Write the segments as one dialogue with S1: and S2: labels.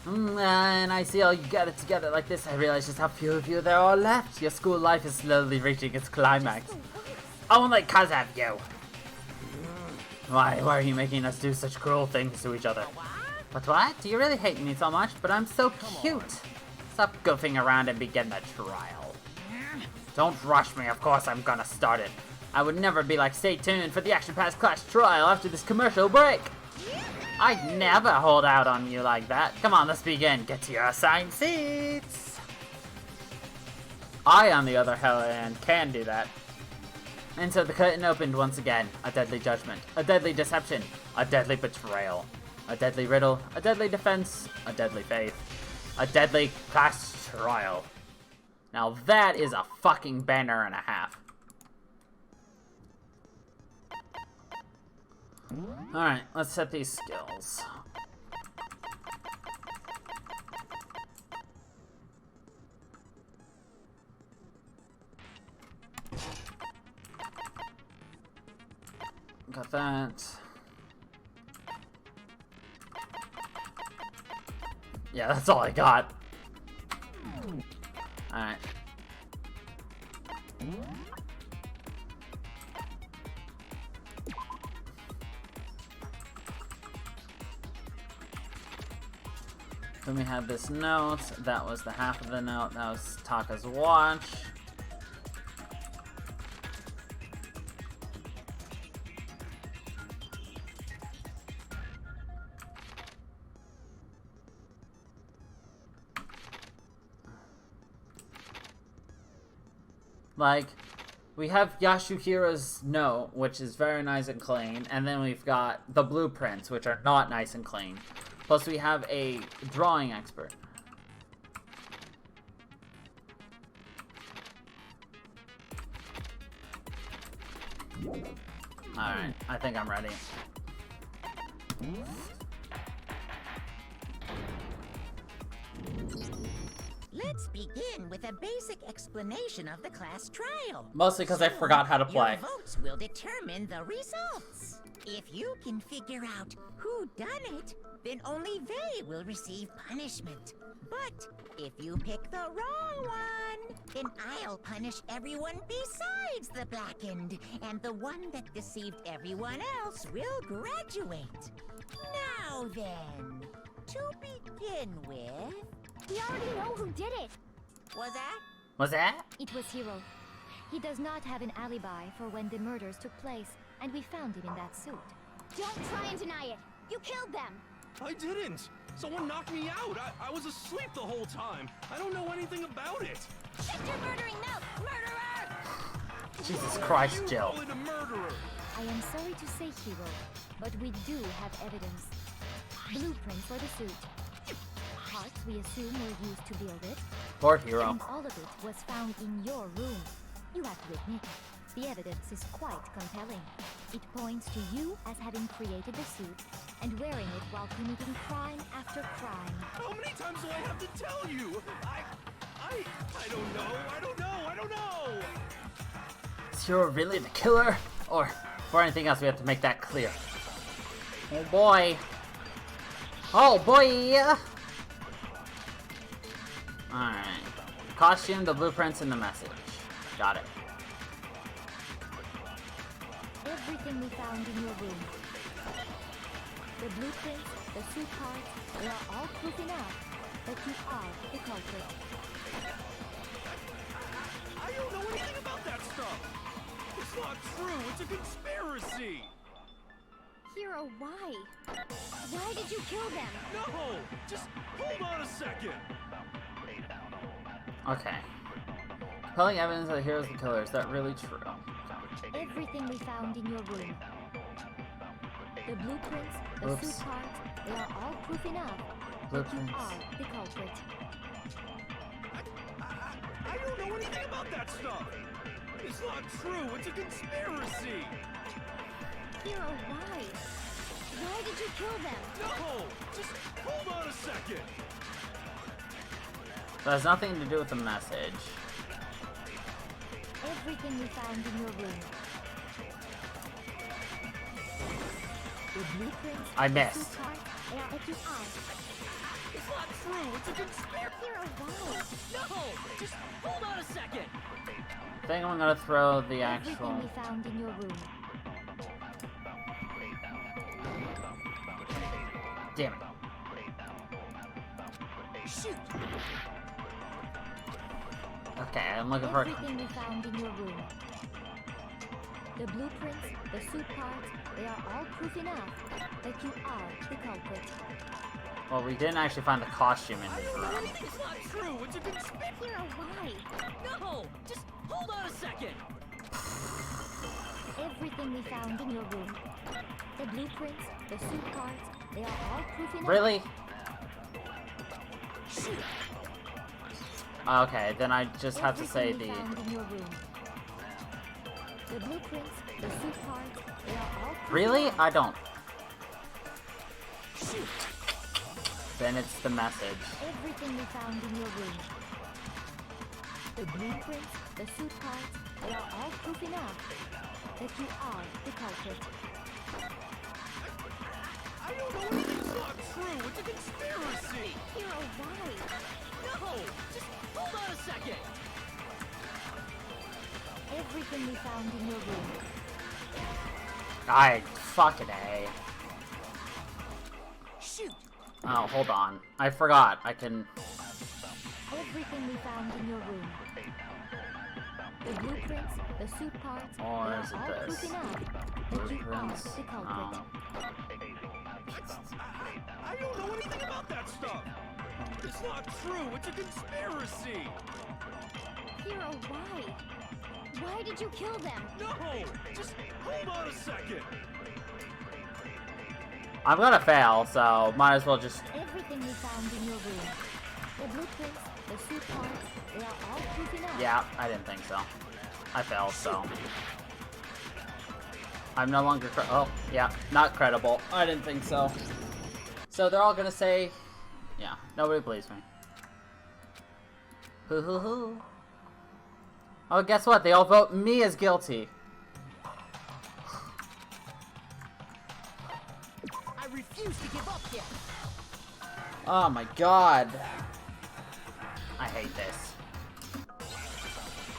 S1: And I see all you got it together like this. I realize just how few of you there are left. Your school life is slowly reaching its climax. Only cause of you. Why are you making us do such cruel things to each other? But what? Do you really hate me so much? But I'm so cute. Stop goofing around and begin the trial. Don't rush me, of course I'm gonna start it. I would never be like, stay tuned for the Action Pass Clash trial after this commercial break. I'd never hold out on you like that. Come on, let's begin. Get to your assigned seats. I, on the other hand, can do that. And so the curtain opened once again. A deadly judgment, a deadly deception, a deadly betrayal, a deadly riddle, a deadly defense, a deadly faith, a deadly class trial. Now that is a fucking banner and a half. Alright, let's set these skills. Got that. Yeah, that's all I got. Alright. Then we have this note. That was the half of the note. That was Taka's watch. Like, we have Yasuhira's note, which is very nice and clean, and then we've got the blueprints, which are not nice and clean. Plus, we have a drawing expert. Alright, I think I'm ready.
S2: Let's begin with a basic explanation of the class trial.
S1: Mostly because I forgot how to play.
S2: Your votes will determine the results. If you can figure out who done it, then only they will receive punishment. But if you pick the wrong one, then I'll punish everyone besides the blackened, and the one that deceived everyone else will graduate. Now then, to begin with...
S3: We already know who did it.
S1: Was that?
S3: It was Hiro. He does not have an alibi for when the murders took place, and we found him in that suit. Don't try and deny it. You killed them.
S4: I didn't. Someone knocked me out. I was asleep the whole time. I don't know anything about it.
S3: Shut your murdering mouth, murderer!
S1: Jesus Christ,
S4: You
S1: Jill.
S4: call it a murderer.
S3: I am sorry to say, Hiro, but we do have evidence. Blueprints for the suit. Parts we assume were used to build it.
S1: Poor Hiro.
S3: And all of it was found in your room. You have to admit, the evidence is quite compelling. It points to you as having created the suit and wearing it while committing crime after crime.
S4: How many times do I have to tell you? I don't know.
S1: Is Hiro really the killer? Or for anything else, we have to make that clear. Oh boy. Oh boy! Alright. Costume, the blueprints, and the message. Got it.
S3: Everything we found in your room. The blueprints, the suit parts, they are all proof enough that you are the culprit.
S4: I don't know anything about that stuff. It's not true. It's a conspiracy.
S3: Hiro, why? Why did you kill them?
S4: No, just hold on a second.
S1: Okay. Compelling evidence that Hiro's the killer. Is that really true?
S3: Everything we found in your room. The blueprints, the
S1: Oops.
S3: suit parts, they are all proof enough that you
S1: Blueprints.
S3: are the culprit.
S4: I don't know anything about that stuff. It's not true. It's a conspiracy.
S3: Hiro, why? Why did you kill them?
S4: No, just hold on a second.
S1: That has nothing to do with the message.
S3: Everything we found in your room. The blueprints,
S1: I
S3: the
S1: missed.
S3: suit parts, they are that you are.
S4: It's not true. It's a conspiracy.
S3: Hero, why?
S4: No! Just hold on a second.
S1: I think I'm gonna throw the actual.
S3: Everything we found in your room.
S1: Damn it.
S4: Shoot!
S1: Okay, I'm looking for.
S3: Everything we found in your room. The blueprints, the suit parts, they are all proof enough that you are the culprit.
S1: Well, we didn't actually find the costume in his room.
S4: It's not true. It's a conspiracy.
S3: Hero, why?
S4: No! Just hold on a second.
S3: Everything we found in your room. The blueprints, the suit parts, they are all proof enough.
S1: Really?
S4: Shoot!
S1: Okay, then I just have to say
S3: Everything we
S1: the.
S3: found in your room. The blueprints, the suit parts, they are all proof
S1: Really?
S3: enough.
S1: I don't.
S4: Shoot!
S1: Then it's the message.
S3: Everything we found in your room. The blueprints, the suit parts, they are all proof enough that you are the culprit.
S4: I don't know. It's not true. It's a conspiracy.
S3: Hero, why?
S4: No! Just hold on a second.
S3: Everything we found in your room.
S1: I fucking A.
S4: Shoot!
S1: Oh, hold on. I forgot. I can.
S3: Everything we found in your room. The blueprints, the suit parts,
S1: Or
S3: they are
S1: is it
S3: all
S1: this?
S3: proof enough that you are
S1: Blueprints?
S3: the culprit.
S1: Oh.
S4: I don't know anything about that stuff. It's not true. It's a conspiracy.
S3: Hero, why? Why did you kill them?
S4: No! Just hold on a second.
S1: I'm gonna fail, so might as well just.
S3: Everything we found in your room. The blueprints, the suit parts, they are all proof enough.
S1: Yeah, I didn't think so. I failed, so. I'm no longer. Oh, yeah, not credible. I didn't think so. So they're all gonna say. Yeah, nobody believes me. Hoo hoo hoo. Oh, guess what? They all vote me as guilty.
S2: I refuse to give up yet.
S1: Oh my god. I hate this.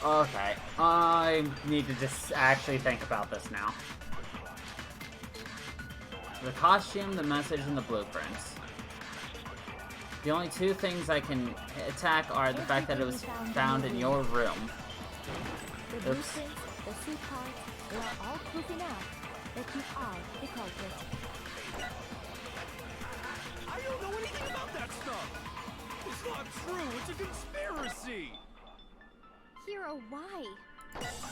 S1: Okay, I need to just actually think about this now. The costume, the message, and the blueprints. The only two things I can attack are the fact that it was found in your room.
S3: The
S1: Oops.
S3: blueprints, the suit parts, they are all proof enough that you are the culprit.
S4: I don't know anything about that stuff. It's not true. It's a conspiracy.
S3: Hero, why?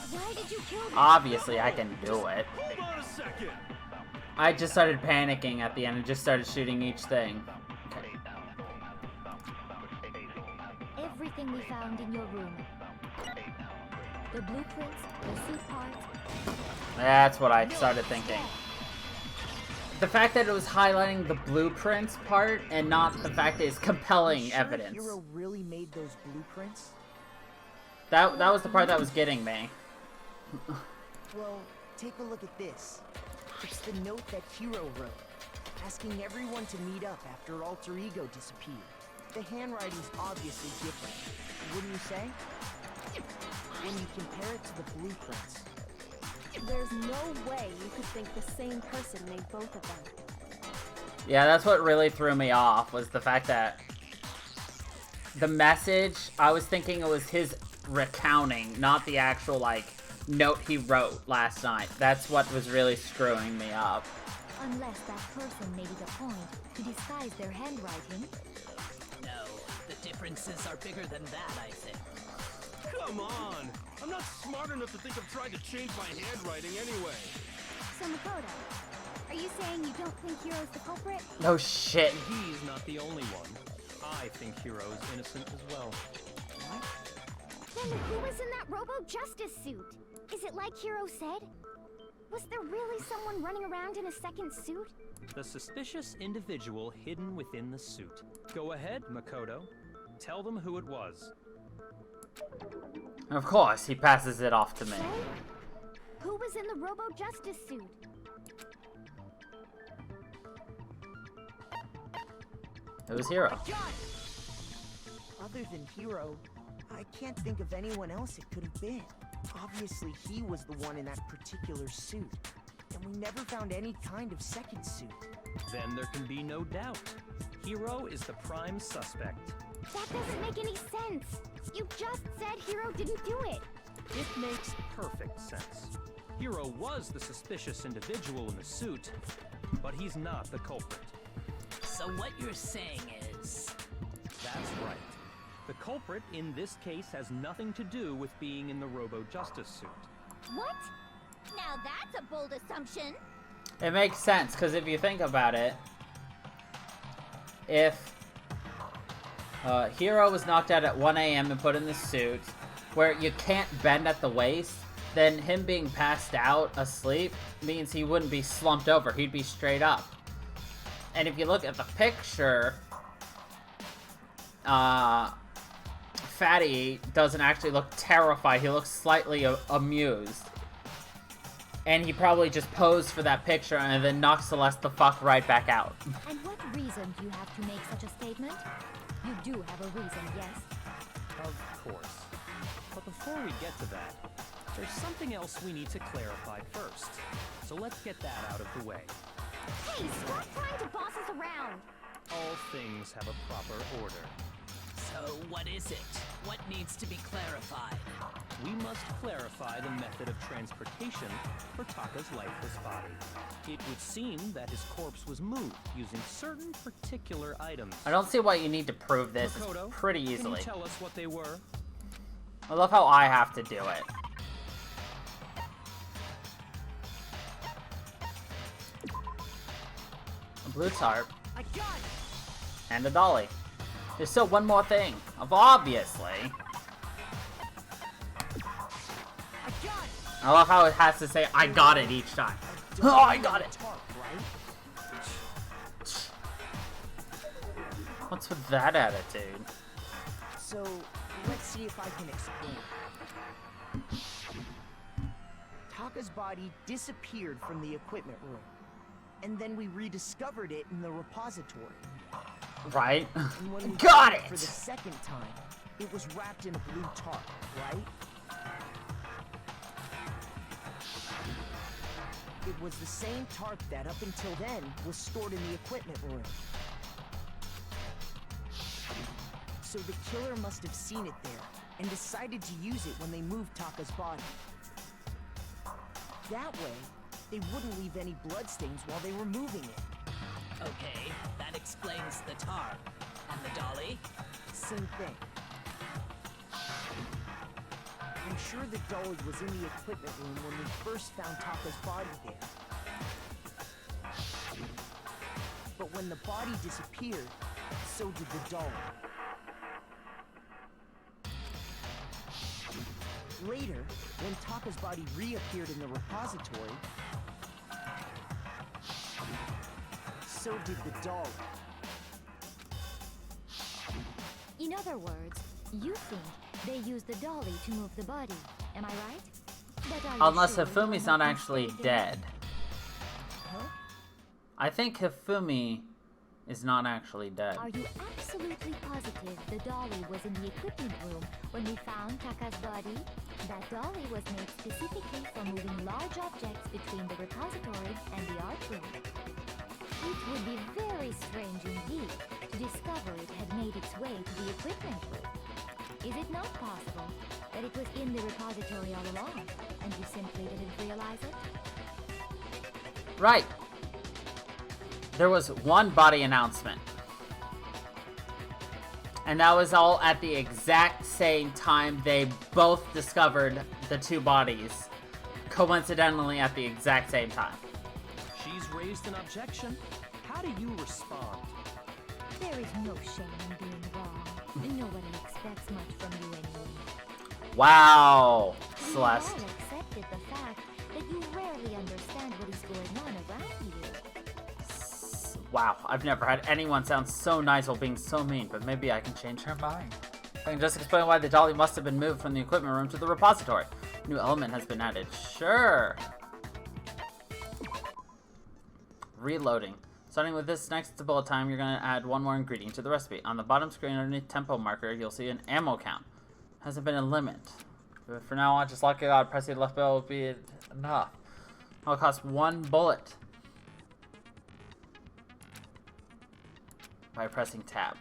S3: Why did you kill them?
S1: Obviously, I can do it.
S4: Hold on a second.
S1: I just started panicking at the end and just started shooting each thing. Okay.
S3: Everything we found in your room. The blueprints, the suit parts.
S1: That's what I started thinking. The fact that it was highlighting the blueprints part and not the fact that it's compelling evidence.
S5: Hero really made those blueprints?
S1: That was the part that was getting me.
S5: Well, take a look at this. It's the note that Hero wrote, asking everyone to meet up after Alter Ego disappeared. The handwriting's obviously different, wouldn't you say? When you compare it to the blueprints.
S6: There's no way you could think the same person made both of them.
S1: Yeah, that's what really threw me off, was the fact that the message, I was thinking it was his recounting, not the actual, like, note he wrote last night. That's what was really screwing me up.
S3: Unless that person made it a point to disguise their handwriting.
S7: No, the differences are bigger than that, I think.
S4: Come on. I'm not smart enough to think of trying to change my handwriting anyway.
S3: So Makoto, are you saying you don't think Hero's the culprit?
S1: No shit.
S8: He's not the only one. I think Hero's innocent as well.
S3: Then who was in that Robo-Justice suit? Is it like Hero said? Was there really someone running around in a second suit?
S8: The suspicious individual hidden within the suit. Go ahead, Makoto. Tell them who it was.
S1: Of course, he passes it off to me.
S3: So, who was in the Robo-Justice suit?
S1: It was Hero.
S5: Other than Hero, I can't think of anyone else it could have been. Obviously, he was the one in that particular suit, and we never found any kind of second suit.
S8: Then there can be no doubt. Hero is the prime suspect.
S3: That doesn't make any sense. You just said Hero didn't do it.
S8: It makes perfect sense. Hero was the suspicious individual in the suit, but he's not the culprit.
S7: So what you're saying is...
S8: That's right. The culprit in this case has nothing to do with being in the Robo-Justice suit.
S3: What? Now that's a bold assumption.
S1: It makes sense, because if you think about it, if Hero was knocked out at 1 a.m. and put in the suit, where you can't bend at the waist, then him being passed out asleep means he wouldn't be slumped over, he'd be straight up. And if you look at the picture, Fatty doesn't actually look terrified, he looks slightly amused. And he probably just posed for that picture and then knocked Celeste the fuck right back out.
S3: And what reason do you have to make such a statement? You do have a reason, yes?
S8: Of course. But before we get to that, there's something else we need to clarify first. So let's get that out of the way.
S3: Hey, stop trying to boss us around!
S8: All things have a proper order.
S7: So what is it? What needs to be clarified?
S8: We must clarify the method of transportation for Taka's lifeless body. It would seem that his corpse was moved using certain particular items.
S1: I don't see why you need to prove this.
S8: Makoto,
S1: It's pretty
S8: can you
S1: easily.
S8: tell us what they were?
S1: I love how I have to do it. A blue tarp.
S5: I got it!
S1: And a dolly. There's still one more thing. Obviously.
S5: I got it!
S1: I love how it has to say, I got it each time. Oh, I got it!
S5: Tarp, right?
S1: What's with that attitude?
S5: So, let's see if I can explain. Taka's body disappeared from the equipment room, and then we rediscovered it in the repository.
S1: Right?
S5: And when we
S1: Got
S5: found
S1: it!
S5: For the second time, it was wrapped in a blue tarp, right? It was the same tarp that, up until then, was stored in the equipment room. So the killer must have seen it there, and decided to use it when they moved Taka's body. That way, they wouldn't leave any bloodstains while they were moving it.
S7: Okay, that explains the tarp. And the dolly?
S5: Same thing. I'm sure the dolly was in the equipment room when we first found Taka's body there. But when the body disappeared, so did the dolly. Later, when Taka's body reappeared in the repository, so did the dolly.
S3: In other words, you think they used the dolly to move the body. Am I right? But are you
S1: Unless
S3: sure you
S1: Hifumi's
S3: don't
S1: not
S3: have
S1: actually
S3: control
S1: dead.
S5: Huh?
S1: I think Hifumi is not actually dead.
S3: Are you absolutely positive the dolly was in the equipment room when we found Taka's body? That dolly was made specifically for moving large objects between the repository and the art room. It would be very strange indeed to discover it had made its way to the equipment room. Is it not possible that it was in the repository all along, and you simply didn't realize it?
S1: Right. There was one body announcement. And that was all at the exact same time they both discovered the two bodies. Coincidentally at the exact same time.
S8: She's raised an objection. How do you respond?
S3: There is no shame in being wrong. Nobody expects much from you anyway.
S1: Wow,
S3: We
S1: Celeste.
S3: all accepted the fact that you rarely understand what is going on around you.
S1: Wow, I've never had anyone sound so nice while being so mean, but maybe I can change her mind. I can just explain why the dolly must have been moved from the equipment room to the repository. New element has been added. Sure. Reloading. Starting with this next bullet time, you're going to add one more ingredient to the recipe. On the bottom screen underneath tempo marker, you'll see an ammo count. Hasn't been a limit. But for now on, just luck it out, pressing the left bell will be enough. It'll cost 1 bullet by pressing tab.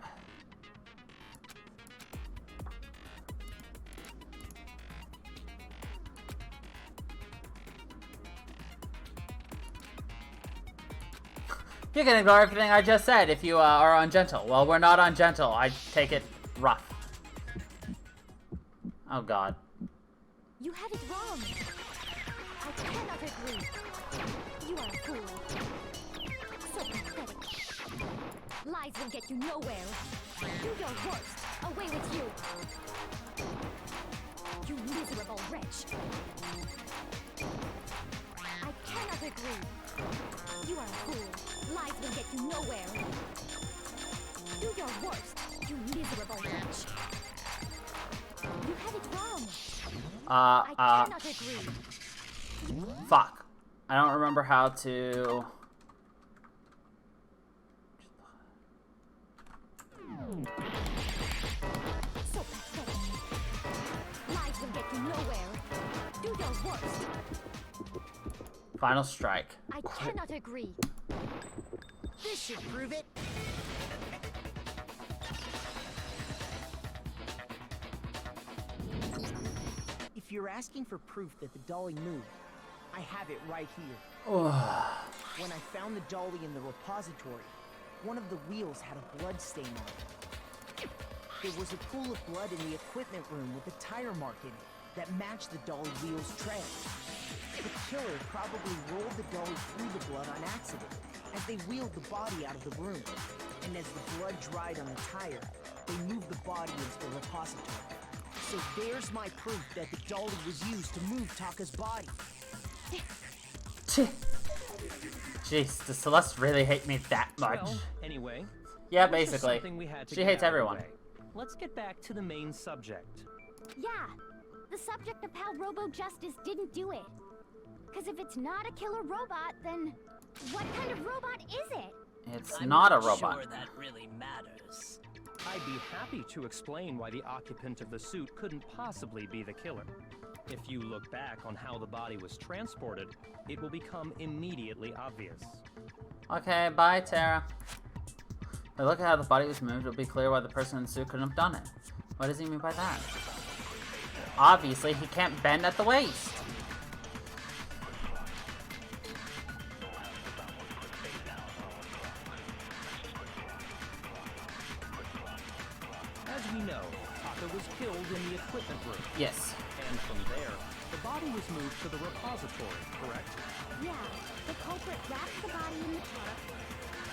S1: You can ignore everything I just said if you are ungentle. Well, we're not ungentle. I take it rough. Oh god.
S3: You have it wrong. I cannot agree. You are a fool. So pathetic. Lies will get you nowhere. Do your worst. Away with you. You miserable wretch. I cannot agree. You are a fool. Lies will get you nowhere. Do your worst. You miserable wretch. You have it wrong. I cannot agree.
S1: Fuck. I don't remember how to...
S3: So pathetic. Lies will get you nowhere. Do your worst.
S1: Final strike.
S3: I cannot agree.
S2: This should prove it.
S5: If you're asking for proof that the dolly moved, I have it right here. When I found the dolly in the repository, one of the wheels had a blood stain on it. There was a pool of blood in the equipment room with a tire mark in it that matched the dolly wheel's tread. The killer probably rolled the dolly through the blood on accident as they wheeled the body out of the room. And as the blood dried on the tire, they moved the body into the repository. So there's my proof that the dolly was used to move Taka's body.
S1: Jeez, does Celeste really hate me that much?
S8: Well, anyway.
S1: Yeah,
S8: that was just
S1: basically.
S8: something we had to
S1: She
S8: get
S1: hates
S8: out of the
S1: everyone.
S8: way. Let's get back to the main subject.
S3: Yeah, the subject of how Robo-Justice didn't do it. Because if it's not a killer robot, then what kind of robot is it?
S1: It's
S7: I'm
S1: not a
S7: not
S1: robot.
S7: sure that really matters.
S8: I'd be happy to explain why the occupant of the suit couldn't possibly be the killer. If you look back on how the body was transported, it will become immediately obvious.
S1: Okay, bye, Tara. But look at how the body was moved. It'll be clear why the person in the suit couldn't have done it. What does he mean by that? Obviously, he can't bend at the waist.
S8: As we know, Taka was killed in the equipment room.
S1: Yes.
S8: And from there, the body was moved to the repository, correct?
S3: Yeah, the culprit wrapped the body in the tarp,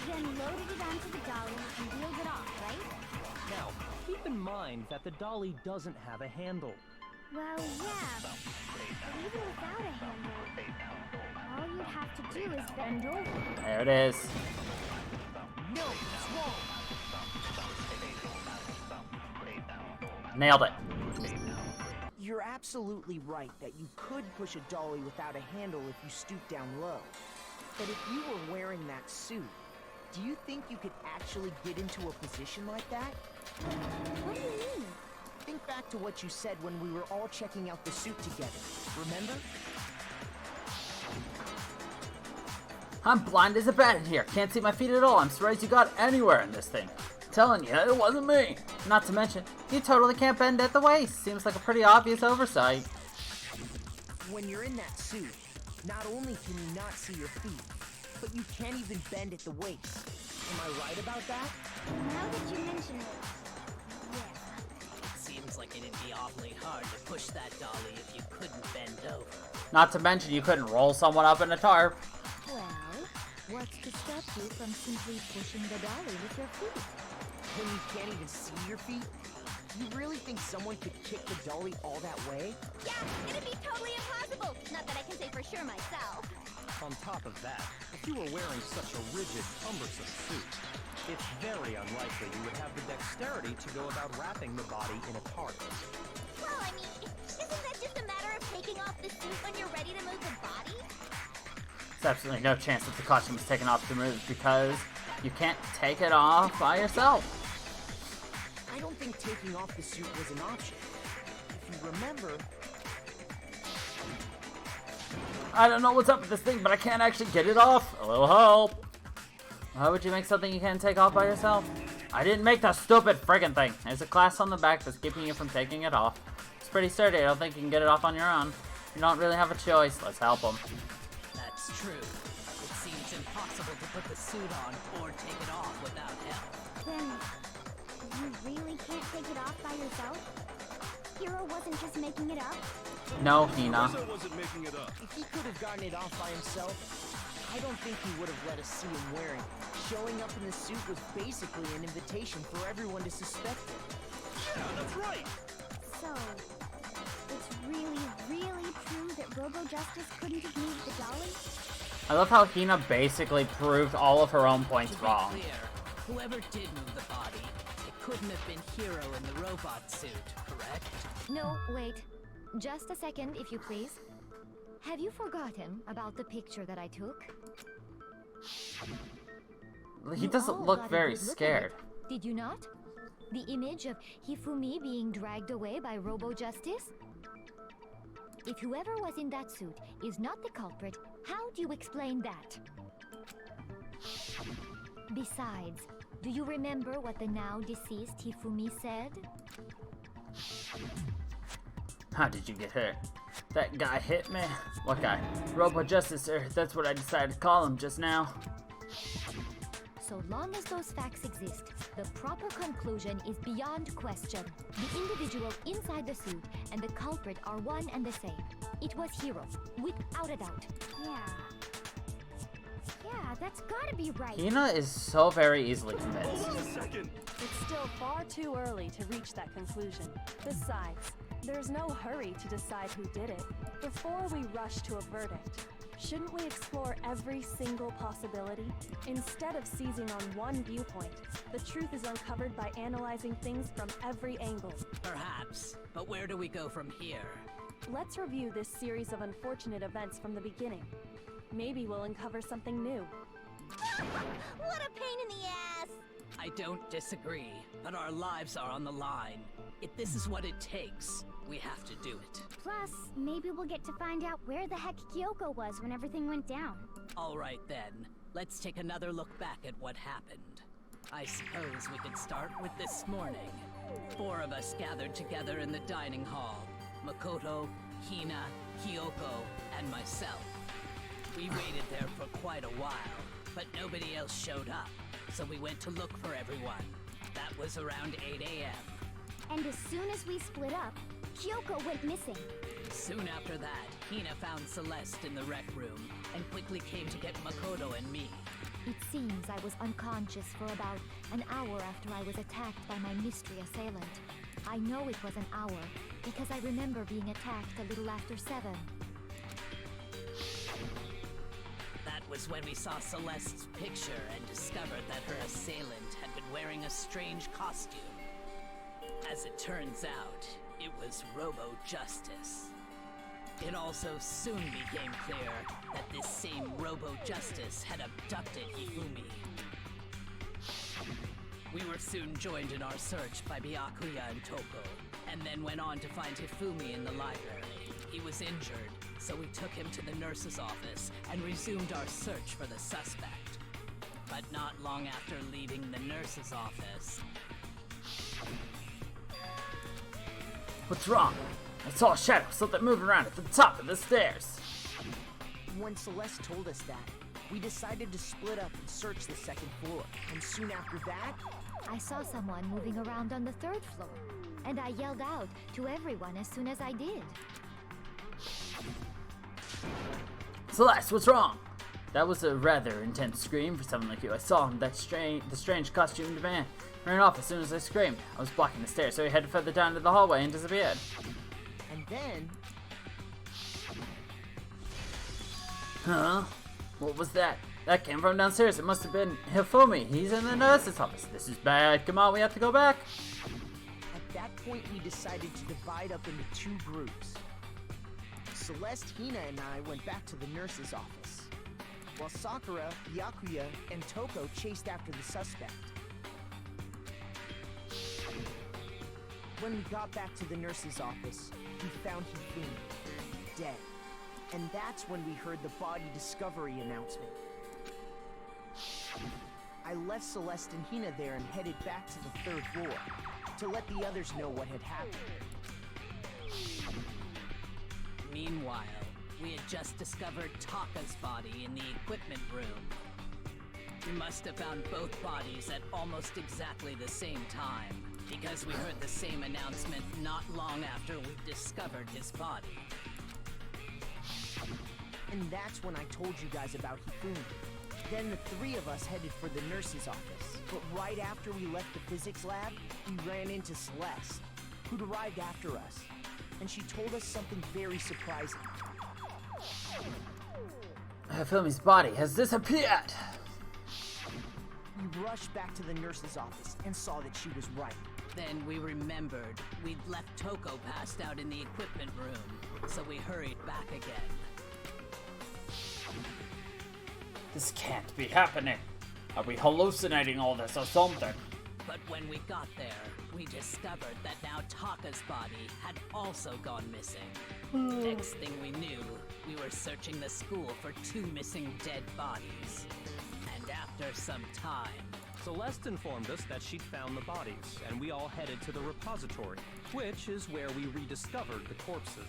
S3: then loaded it onto the dolly and wheeled it off, right?
S8: Now, keep in mind that the dolly doesn't have a handle.
S3: Well, yeah, but even without a handle, all you'd have to do is bend over.
S1: There it is.
S5: No, it's wrong.
S1: Nailed it.
S5: You're absolutely right that you could push a dolly without a handle if you stoop down low. But if you were wearing that suit, do you think you could actually get into a position like that?
S3: What do you mean?
S5: Think back to what you said when we were all checking out the suit together. Remember?
S1: I'm blind as a bat in here. Can't see my feet at all. I'm surprised you got anywhere in this thing. Telling you, it wasn't me. Not to mention, you totally can't bend at the waist. Seems like a pretty obvious oversight.
S5: When you're in that suit, not only can you not see your feet, but you can't even bend at the waist. Am I right about that?
S3: Now that you mention it, yeah.
S7: Seems like it'd be awfully hard to push that dolly if you couldn't bend over.
S1: Not to mention, you couldn't roll someone up in a tarp.
S3: Well, what's to stop you from simply pushing the dolly with your feet?
S5: When you can't even see your feet? You really think someone could kick the dolly all that way?
S3: Yeah, it'd be totally impossible. Not that I can say for sure myself.
S8: On top of that, if you were wearing such a rigid, cumbersome suit, it's very unlikely you would have the dexterity to go about wrapping the body in a tarp.
S3: Well, I mean, isn't that just a matter of taking off the suit when you're ready to move the body?
S1: There's absolutely no chance that the costume was taken off to move because you can't take it off by yourself.
S5: I don't think taking off the suit was an option. If you remember...
S1: I don't know what's up with this thing, but I can't actually get it off. A little help. Why would you make something you can't take off by yourself? I didn't make the stupid friggin' thing. There's a clasp on the back that's keeping you from taking it off. It's pretty sturdy. I don't think you can get it off on your own. You don't really have a choice. Let's help him.
S7: That's true. It seems impossible to put the suit on or take it off without help.
S3: Then, you really can't take it off by yourself? Hero wasn't just making it up?
S1: No,
S4: Of
S1: Hina.
S4: course I wasn't making it up.
S5: If he could have gotten it off by himself, I don't think he would have let us see him wearing it. Showing up in the suit was basically an invitation for everyone to suspect him.
S4: Yeah, that's right.
S3: So, it's really, really true that Robo Justice couldn't have moved the dolly?
S1: I love how Hina basically proved all of her own
S7: To
S1: points
S7: be
S1: wrong.
S7: clear, whoever did move the body, it couldn't have been Hero in the robot suit, correct?
S3: No, wait. Just a second, if you please. Have you forgotten about the picture that I took?
S1: He
S3: You
S1: doesn't
S3: all
S1: look
S3: got a
S1: very
S3: good look at
S1: scared.
S3: it, did you not? The image of Hifumi being dragged away by Robo Justice? If whoever was in that suit is not the culprit, how do you explain that? Besides, do you remember what the now deceased Hifumi said?
S1: How did you get hurt? That guy hit me? What guy? Robo Justice, sir. That's what I decided to call him just now.
S3: So long as those facts exist, the proper conclusion is beyond question. The individual inside the suit and the culprit are one and the same. It was Hero, without a doubt. Yeah, that's gotta be right.
S1: Hina is so very easily
S4: Hold
S1: convinced.
S4: on a second.
S6: It's still far too early to reach that conclusion. Besides, there's no hurry to decide who did it. Before we rush to a verdict, shouldn't we explore every single possibility? Instead of seizing on one viewpoint, the truth is uncovered by analyzing things from every angle.
S7: Perhaps, but where do we go from here?
S6: Let's review this series of unfortunate events from the beginning. Maybe we'll uncover something new.
S2: What a pain in the ass!
S7: I don't disagree, but our lives are on the line. If this is what it takes, we have to do it.
S3: Plus, maybe we'll get to find out where the heck Kyoko was when everything went down.
S7: All right then, let's take another look back at what happened. I suppose we could start with this morning. 4 of us gathered together in the dining hall. Makoto, Hina, Kyoko, and myself. We waited there for quite a while, but nobody else showed up, so we went to look for everyone. That was around 8 a.m.
S3: And as soon as we split up, Kyoko went missing.
S7: Soon after that, Hina found Celeste in the rec room and quickly came to get Makoto and me.
S3: It seems I was unconscious for about an hour after I was attacked by my mystery assailant. I know it was an hour because I remember being attacked a little after 7.
S7: That was when we saw Celeste's picture and discovered that her assailant had been wearing a strange costume. As it turns out, it was Robo Justice. It also soon became clear that this same Robo Justice had abducted Hifumi. We were soon joined in our search by Byakuya and Toko, and then went on to find Hifumi in the library. He was injured, so we took him to the nurse's office and resumed our search for the suspect. But not long after leaving the nurse's office,
S1: What's wrong? I saw a shadow, something moving around at the top of the stairs.
S5: When Celeste told us that, we decided to split up and search the second floor. And soon after that,
S3: I saw someone moving around on the 3rd floor, and I yelled out to everyone as soon as I did.
S1: Celeste, what's wrong? That was a rather intense scream for someone like you. I saw him, the strange costumed man, ran off as soon as I screamed. I was blocking the stairs, so he headed further down to the hallway and disappeared.
S5: and then,
S1: Huh? What was that? That came from downstairs. It must have been Hifumi. He's in the nurse's office. This is bad. Come on, we have to go back.
S5: at that point we decided to divide up into 2 groups. Celeste, Hina, and I went back to the nurse's office. while Sakura, Byakuya, and Toko chased after the suspect. When we got back to the nurse's office, we found Hifumi, dead. And that's when we heard the body discovery announcement. I left Celeste and Hina there and headed back to the 3rd floor to let the others know what had happened.
S7: Meanwhile, we had just discovered Taka's body in the equipment room. We must have found both bodies at almost exactly the same time, because we heard the same announcement not long after we discovered his body.
S5: And that's when I told you guys about Hifumi. Then the 3 of us headed for the nurse's office. But right after we left the physics lab, we ran into Celeste, who'd arrived after us. And she told us something very surprising.
S1: Hifumi's body has disappeared!
S5: We rushed back to the nurse's office and saw that she was right.
S7: Then we remembered we'd left Toko passed out in the equipment room, so we hurried back again.
S1: This can't be happening. Are we hallucinating all this or something?
S7: But when we got there, we discovered that now Taka's body had also gone missing. Next thing we knew, we were searching the school for 2 missing dead bodies. And after some time,
S8: Celeste informed us that she'd found the bodies, and we all headed to the repository, which is where we rediscovered the corpses.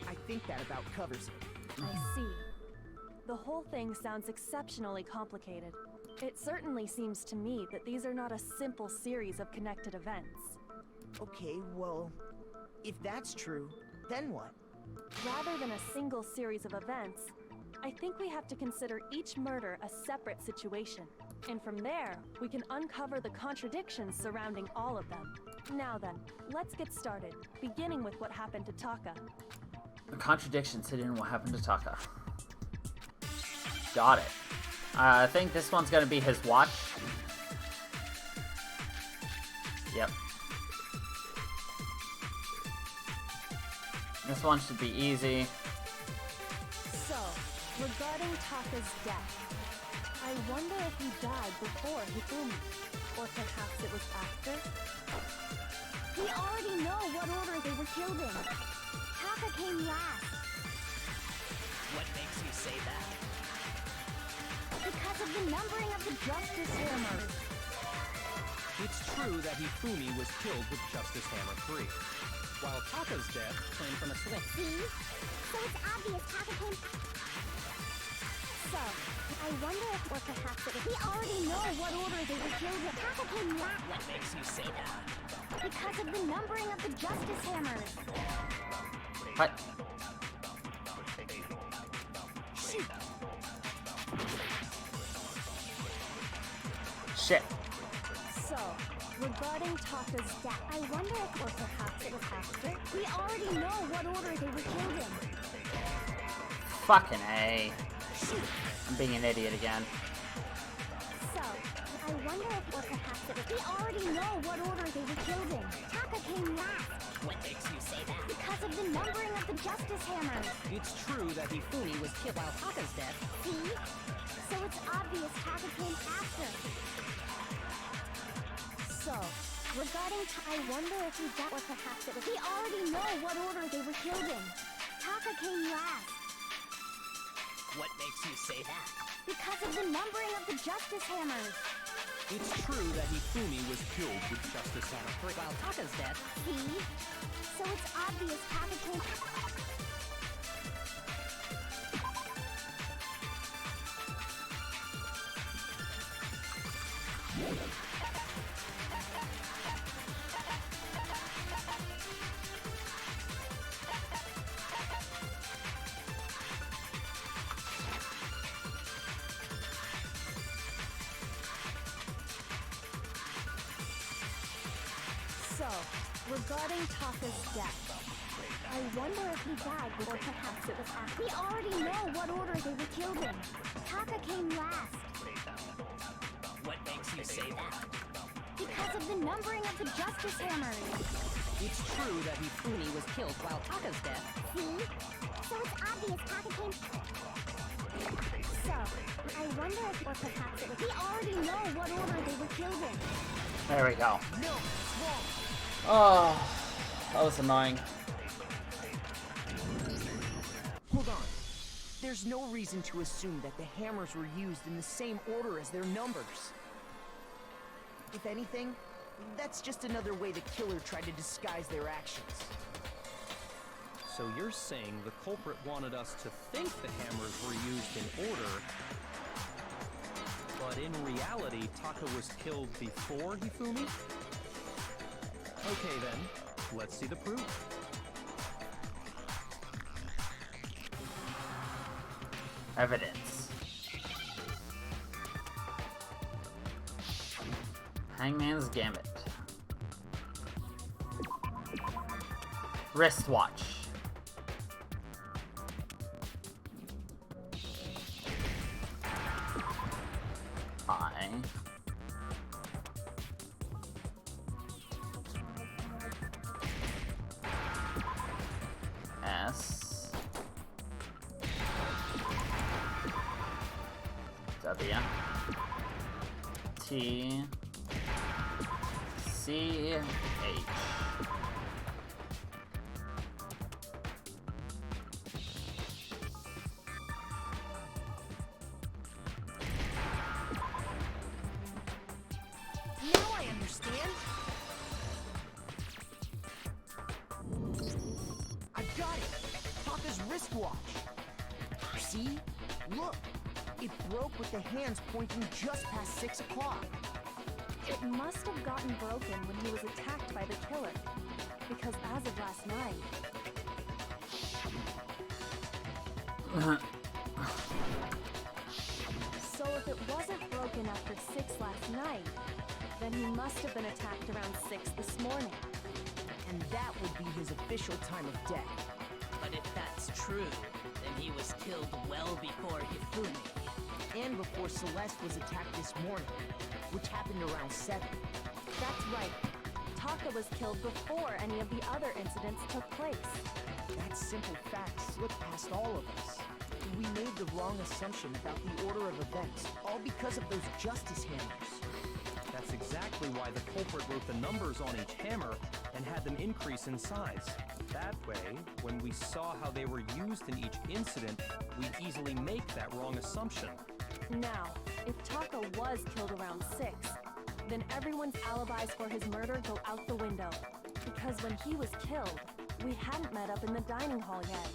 S5: I think that about covers it.
S6: I see. The whole thing sounds exceptionally complicated. It certainly seems to me that these are not a simple series of connected events.
S5: Okay, well, if that's true, then what?
S6: Rather than a single series of events, I think we have to consider each murder a separate situation. And from there, we can uncover the contradictions surrounding all of them. Now then, let's get started, beginning with what happened to Taka.
S1: The contradictions hidden in what happened to Taka. Got it. I think this one's gonna be his watch. Yep. This one should be easy.
S6: So, regarding Taka's death, I wonder if he died before Hifumi, or perhaps it was after?
S3: We already know what order they were killed in. Taka came last.
S7: what makes you say that?
S3: Because of the numbering of the Justice Hammers.
S8: It's true that Hifumi was killed with Justice Hammer 3, while Taka's death came from a slip.
S3: See? So it's obvious Taka came... So, I wonder if, or perhaps it was... We already know what order they were killed in. Taka came last.
S7: What makes you say that?
S3: Because of the numbering of the Justice Hammers.
S1: What? Shit.
S6: So, regarding Taka's death,
S3: I wonder if, or perhaps it was after. We already know what order they were killed in.
S1: Fucking A. I'm being an idiot again.
S3: So, I wonder if, or perhaps it was... We already know what order they were killed in. Taka came last.
S7: What makes you say that?
S3: Because of the numbering of the Justice Hammers.
S8: It's true that Hifumi was killed while Taka's death.
S3: See? So it's obvious Taka came after. So, regarding I wonder if we got, or perhaps it was... We already know what order they were killed in. Taka came last.
S7: What makes you say that?
S3: Because of the numbering of the Justice Hammers.
S8: It's true that Hifumi was killed with Justice Hammer 3,
S7: While Taka's death,
S3: See? So it's obvious Taka came...
S6: So, regarding Taka's death, I wonder if he died, or perhaps it was after.
S3: We already know what order they were killed in. Taka came last.
S7: what makes you say that?
S3: Because of the numbering of the Justice Hammers.
S7: It's true that Hifumi was killed while Taka's dead.
S3: See? So it's obvious Taka came... So, I wonder if, or perhaps it was... We already know what order they were killed in.
S1: There we go.
S5: No, it's wrong.
S1: Oh, that was annoying.
S5: Hold on. There's no reason to assume that the hammers were used in the same order as their numbers. If anything, that's just another way the killer tried to disguise their actions.
S8: So you're saying the culprit wanted us to think the hammers were used in order, but in reality, Taka was killed before Hifumi? Okay then, let's see the proof.
S1: Evidence. Hangman's Gambit. Wristwatch. I. S. W. T. C. H.
S5: Now I understand. I've got it. Taka's wristwatch. See? Look. It broke with the hands pointing just past 6 o'clock.
S6: It must have gotten broken when he was attacked by the killer. Because as of last night... So if it wasn't broken after 6 last night, then he must have been attacked around 6 this morning.
S5: And that would be his official time of death.
S7: But if that's true, then he was killed well before Hifumi.
S5: And before Celeste was attacked this morning, which happened around 7.
S6: That's right. Taka was killed before any of the other incidents took place.
S5: That simple fact slipped past all of us. We made the wrong assumption about the order of events, all because of those justice hammers.
S8: That's exactly why the culprit wrote the numbers on each hammer and had them increase in size. That way, when we saw how they were used in each incident, we'd easily make that wrong assumption.
S6: Now, if Taka was killed around 6, then everyone's alibis for his murder go out the window. Because when he was killed, we hadn't met up in the dining hall yet.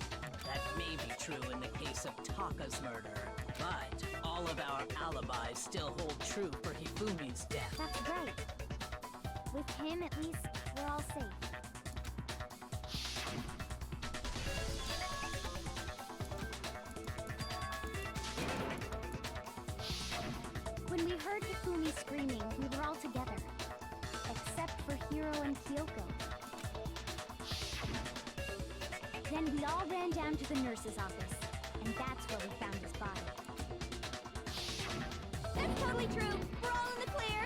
S7: That may be true in the case of Taka's murder, but all of our alibis still hold true for Hifumi's death.
S3: That's right. With him, at least, we're all safe. When we heard Hifumi screaming, we were all together. Except for Hiro and Kyoko. Then we all ran down to the nurse's office, and that's where we found his body. That's totally true! We're all in the clear!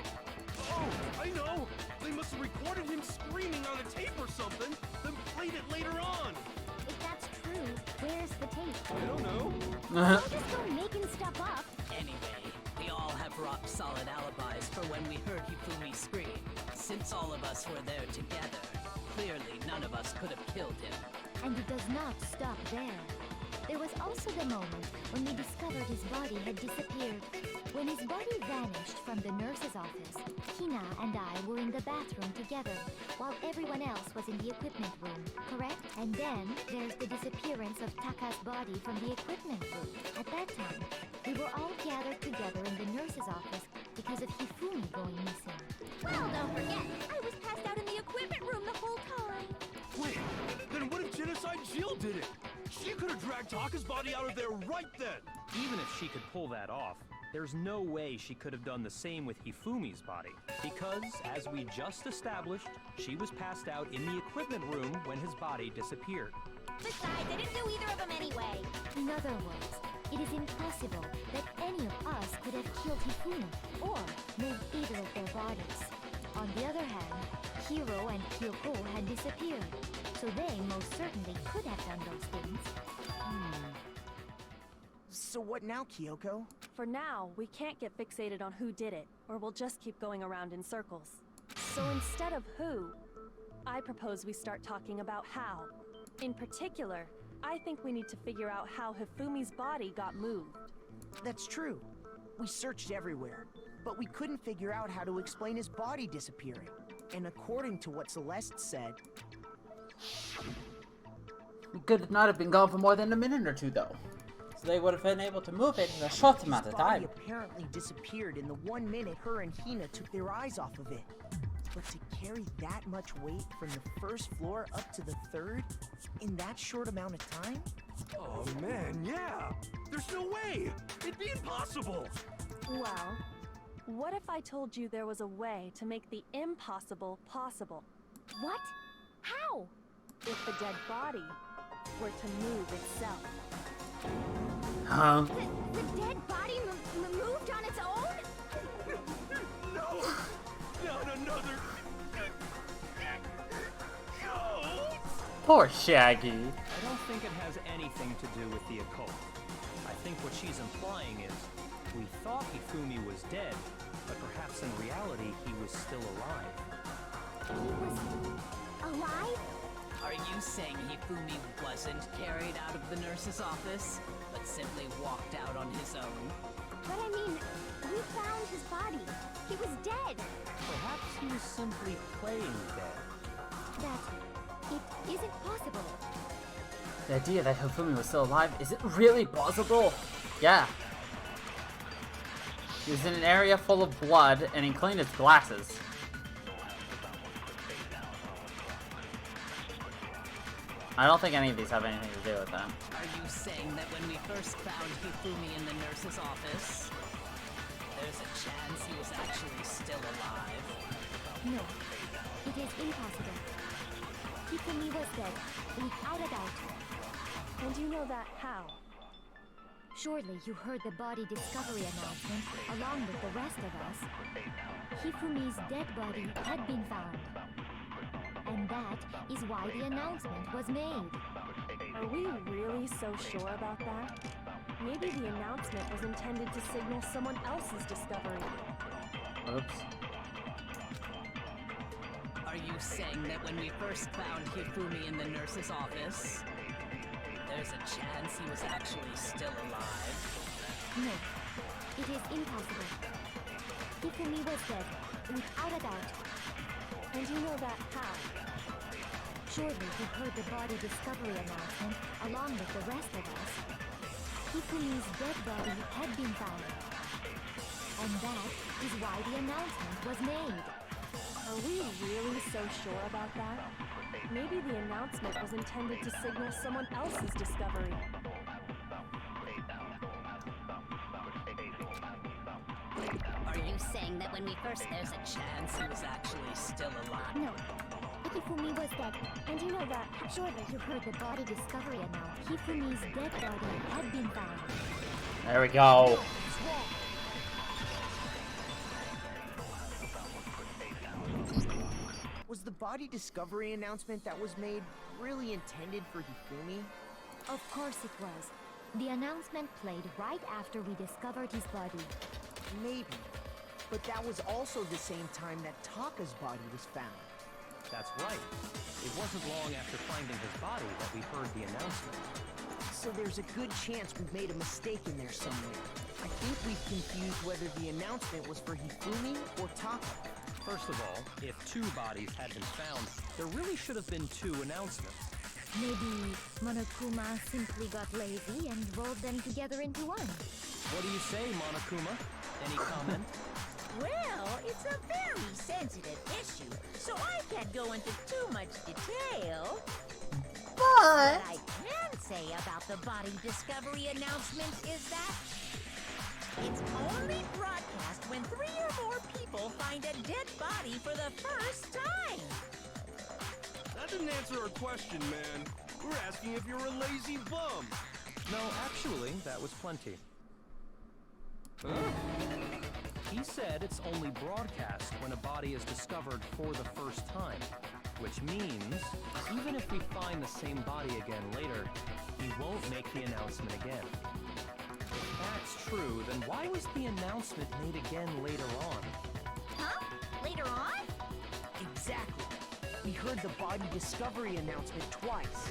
S4: Oh, I know! They must have recorded him screaming on a tape or something, then played it later on!
S3: If that's true, where's the tape?
S4: I don't know.
S3: Don't just go making stuff up.
S7: Anyway, we all have rock-solid alibis for when we heard Hifumi scream. Since all of us were there together, clearly none of us could have killed him.
S3: And it does not stop there. There was also the moment when we discovered his body had disappeared. When his body vanished from the nurse's office, Hina and I were in the bathroom together, while everyone else was in the equipment room, correct? And then there's the disappearance of Taka's body from the equipment room. At that time, we were all gathered together in the nurse's office because of Hifumi going missing. Well, don't forget, I was passed out in the equipment room the whole time.
S4: Wait, then what if Genocide Jill did it? She could have dragged Taka's body out of there right then!
S8: Even if she could pull that off, there's no way she could have done the same with Hifumi's body. Because, as we just established, she was passed out in the equipment room when his body disappeared.
S3: Besides, I didn't do either of them anyway. In other words, it is impossible that any of us could have killed Hifumi or moved either of their bodies. On the other hand, Hiro and Kyoko had disappeared, so they most certainly could have done those things.
S5: So what now, Kyoko?
S6: For now, we can't get fixated on who did it, or we'll just keep going around in circles. So instead of who, I propose we start talking about how. In particular, I think we need to figure out how Hifumi's body got moved.
S5: That's true. We searched everywhere, but we couldn't figure out how to explain his body disappearing. And according to what Celeste said...
S1: He could not have been gone for more than a minute or two, though. So they would have been able to move it in a short amount of time.
S5: His body apparently disappeared in the 1 minute her and Hina took their eyes off of it. But to carry that much weight from the first floor up to the third in that short amount of time?
S4: Oh man, yeah! There's no way! It'd be impossible!
S6: Well, what if I told you there was a way to make the impossible possible?
S3: What? How?
S6: If the dead body were to move itself.
S1: Huh?
S3: The dead body moved on its own?
S4: No! Not another... ghost!
S1: Poor Shaggy.
S8: I don't think it has anything to do with the occult. I think what she's implying is, we thought Hifumi was dead, but perhaps in reality he was still alive.
S3: He was alive?
S7: Are you saying Hifumi wasn't carried out of the nurse's office, but simply walked out on his own?
S3: But I mean, we found his body. He was dead.
S8: Perhaps he was simply playing dead.
S3: That it isn't possible.
S1: The idea that Hifumi was still alive, is it really possible? Yeah. He was in an area full of blood, and he cleaned his glasses. I don't think any of these have anything to do with them.
S7: Are you saying that when we first found Hifumi in the nurse's office, there's a chance he was actually still alive?
S3: No, it is impossible. Hifumi was dead, without a doubt.
S6: And you know that how?
S3: Surely you heard the body discovery announcement along with the rest of us. Hifumi's dead body had been found. And that is why the announcement was made.
S6: Are we really so sure about that? Maybe the announcement was intended to signal someone else's discovery.
S1: Oops.
S7: Are you saying that when we first found Hifumi in the nurse's office, there's a chance he was actually still alive?
S3: No, it is impossible. Hifumi was dead, without a doubt.
S6: And you know that how?
S3: Surely you heard the body discovery announcement along with the rest of us. Hifumi's dead body had been found. And that is why the announcement was made.
S6: Are we really so sure about that? Maybe the announcement was intended to signal someone else's discovery.
S2: Are you saying that when we first...
S7: There's a chance he was actually still alive?
S3: No, Hifumi was dead. And you know that. Surely you heard the body discovery announcement. Hifumi's dead body had been found.
S1: There we go.
S5: Was the body discovery announcement that was made really intended for Hifumi?
S3: Of course it was. The announcement played right after we discovered his body.
S5: Maybe. But that was also the same time that Taka's body was found.
S8: That's right. It wasn't long after finding his body that we heard the announcement.
S5: So there's a good chance we've made a mistake in there somewhere. I think we've confused whether the announcement was for Hifumi or Taka.
S8: First of all, if 2 bodies had been found, there really should have been 2 announcements.
S3: Maybe Monokuma simply got lazy and rolled them together into one.
S8: What do you say, Monokuma? Any comment?
S2: Well, it's a very sensitive issue, so I can't go into too much detail. What I can say about the body discovery announcement is that it's only broadcast when 3 or more people find a dead body for the first time.
S4: That didn't answer our question, man. We're asking if you're a lazy bum.
S8: No, actually, that was plenty. He said it's only broadcast when a body is discovered for the first time, which means even if we find the same body again later, he won't make the announcement again. If that's true, then why was the announcement made again later on?
S2: Huh? Later on?
S5: Exactly. We heard the body discovery announcement twice.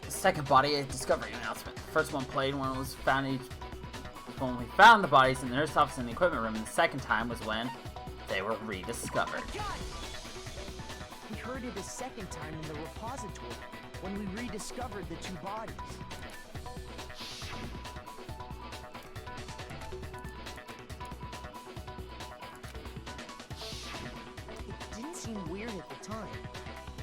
S1: The second body discovery announcement. The first one played when it was found when we found the bodies in the nurse office and the equipment room, and the second time was when they were rediscovered.
S5: We heard it a second time in the repository, when we rediscovered the two bodies. It didn't seem weird at the time,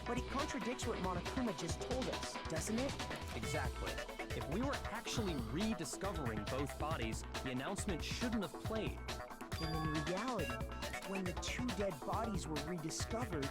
S5: but it contradicts what Monokuma just told us, doesn't it?
S8: Exactly. If we were actually rediscovering both bodies, the announcement shouldn't have played.
S5: And in reality, when the two dead bodies were rediscovered,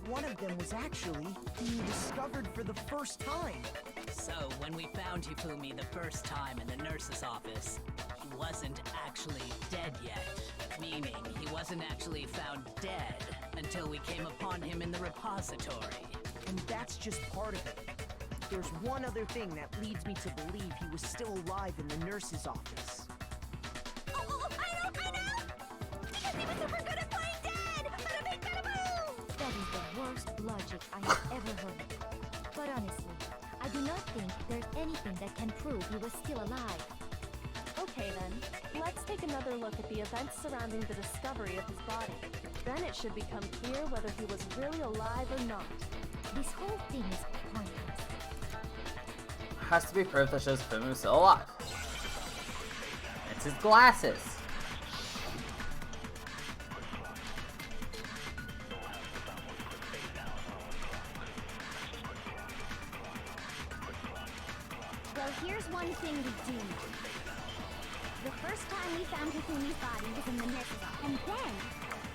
S5: one of them was actually being discovered for the first time.
S7: So, when we found Hifumi the first time in the nurse's office, he wasn't actually dead yet. Meaning, he wasn't actually found dead until we came upon him in the repository.
S5: And that's just part of it. There's one other thing that leads me to believe he was still alive in the nurse's office.
S2: Oh, I know! Because he was super good at playing dead! Bada bing, bada boom!
S3: That is the worst logic I have ever heard. But honestly, I do not think there's anything that can prove he was still alive.
S6: Okay then, let's take another look at the events surrounding the discovery of his body. Then it should become clear whether he was really alive or not.
S3: This whole thing is pointless.
S1: Has to be proof that shows Hifumi was still alive. It's his glasses.
S3: Well, here's one thing we do know. The first time we found Hifumi's body was in the nurse's office. And then,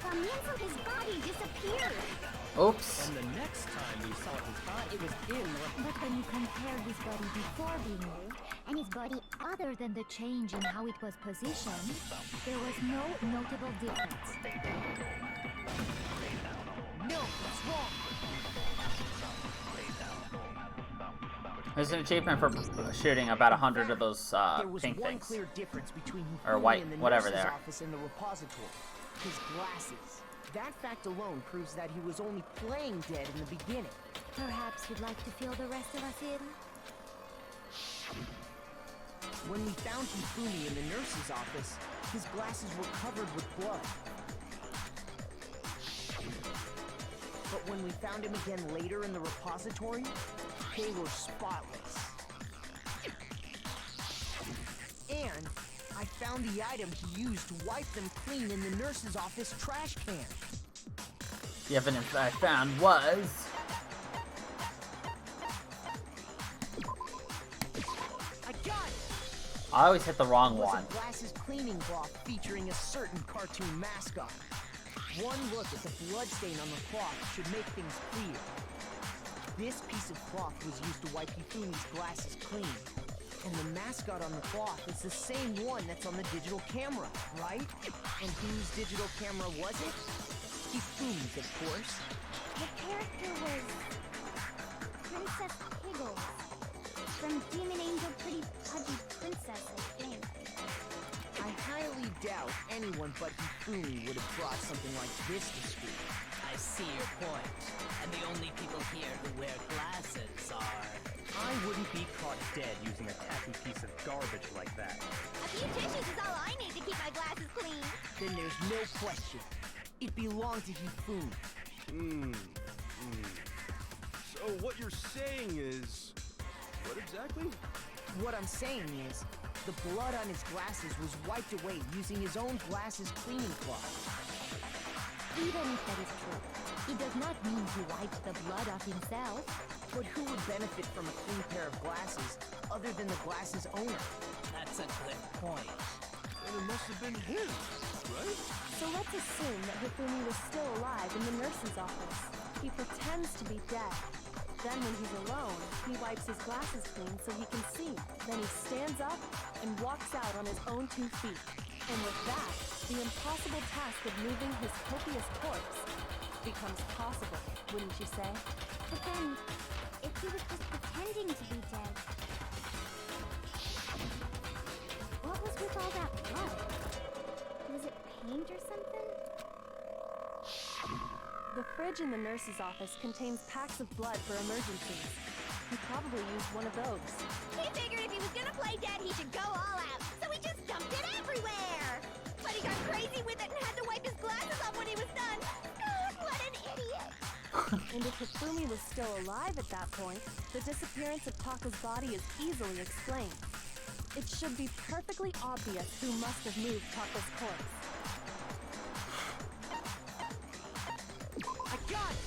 S3: from inside his body disappeared.
S1: Oops.
S8: And the next time we saw his body, it was in the...
S3: But when you compare his body before being new, and his body other than the change in how it was positioned, there was no notable difference.
S5: No, it's wrong.
S1: There's an achievement for shooting about 100 of those
S5: There was
S1: pink
S5: one
S1: things.
S5: clear difference between
S1: Or
S5: Hifumi
S1: white,
S5: in the
S1: whatever
S5: nurse's
S1: they are.
S5: office and the repository. His glasses. That fact alone proves that he was only playing dead in the beginning.
S3: Perhaps you'd like to fill the rest of us in?
S5: When we found Hifumi in the nurse's office, his glasses were covered with blood. But when we found him again later in the repository, they were spotless. And I found the item he used to wipe them clean in the nurse's office trash can.
S1: The evidence that I found was...
S5: I got it!
S1: I always hit the wrong
S5: It was
S1: one.
S5: a glasses cleaning cloth featuring a certain cartoon mascot. One look at the bloodstain on the cloth should make things clear. This piece of cloth was used to wipe Hifumi's glasses clean. And the mascot on the cloth is the same one that's on the digital camera, right? And whose digital camera was it? Hifumi's, of course.
S3: The character was Princess Piggles from Demon Angel Pretty Pudgy Princess, I think.
S5: I highly doubt anyone but Hifumi would have brought something like this to school.
S7: I see your point. And the only people here who wear glasses are...
S8: I wouldn't be caught dead using a tacky piece of garbage like that.
S2: A few tissues is all I need to keep my glasses clean.
S5: Then there's no question. It belonged to Hifumi.
S4: So what you're saying is... What exactly?
S5: What I'm saying is, the blood on his glasses was wiped away using his own glasses cleaning cloth.
S3: Even if that is true, it does not mean he wiped the blood off himself.
S5: But who would benefit from a clean pair of glasses other than the glasses owner?
S7: That's a good point.
S4: And it must have been his, right?
S6: So let's assume that Hifumi was still alive in the nurse's office. He pretends to be dead. Then when he's alone, he wipes his glasses clean so he can see. Then he stands up and walks out on his own 2 feet. And with that, the impossible task of moving his copious corpse becomes possible, wouldn't you say?
S3: But then, if he was just pretending to be dead, what was with all that blood? Was it paint or something?
S6: The fridge in the nurse's office contains packs of blood for emergencies. He probably used one of those.
S2: He figured if he was gonna play dead, he should go all out, so he just dumped it everywhere! But he got crazy with it and had to wipe his glasses off when he was done. God, what an idiot!
S6: And if Hifumi was still alive at that point, the disappearance of Taka's body is easily explained. It should be perfectly obvious who must have moved Taka's corpse.
S5: I got it!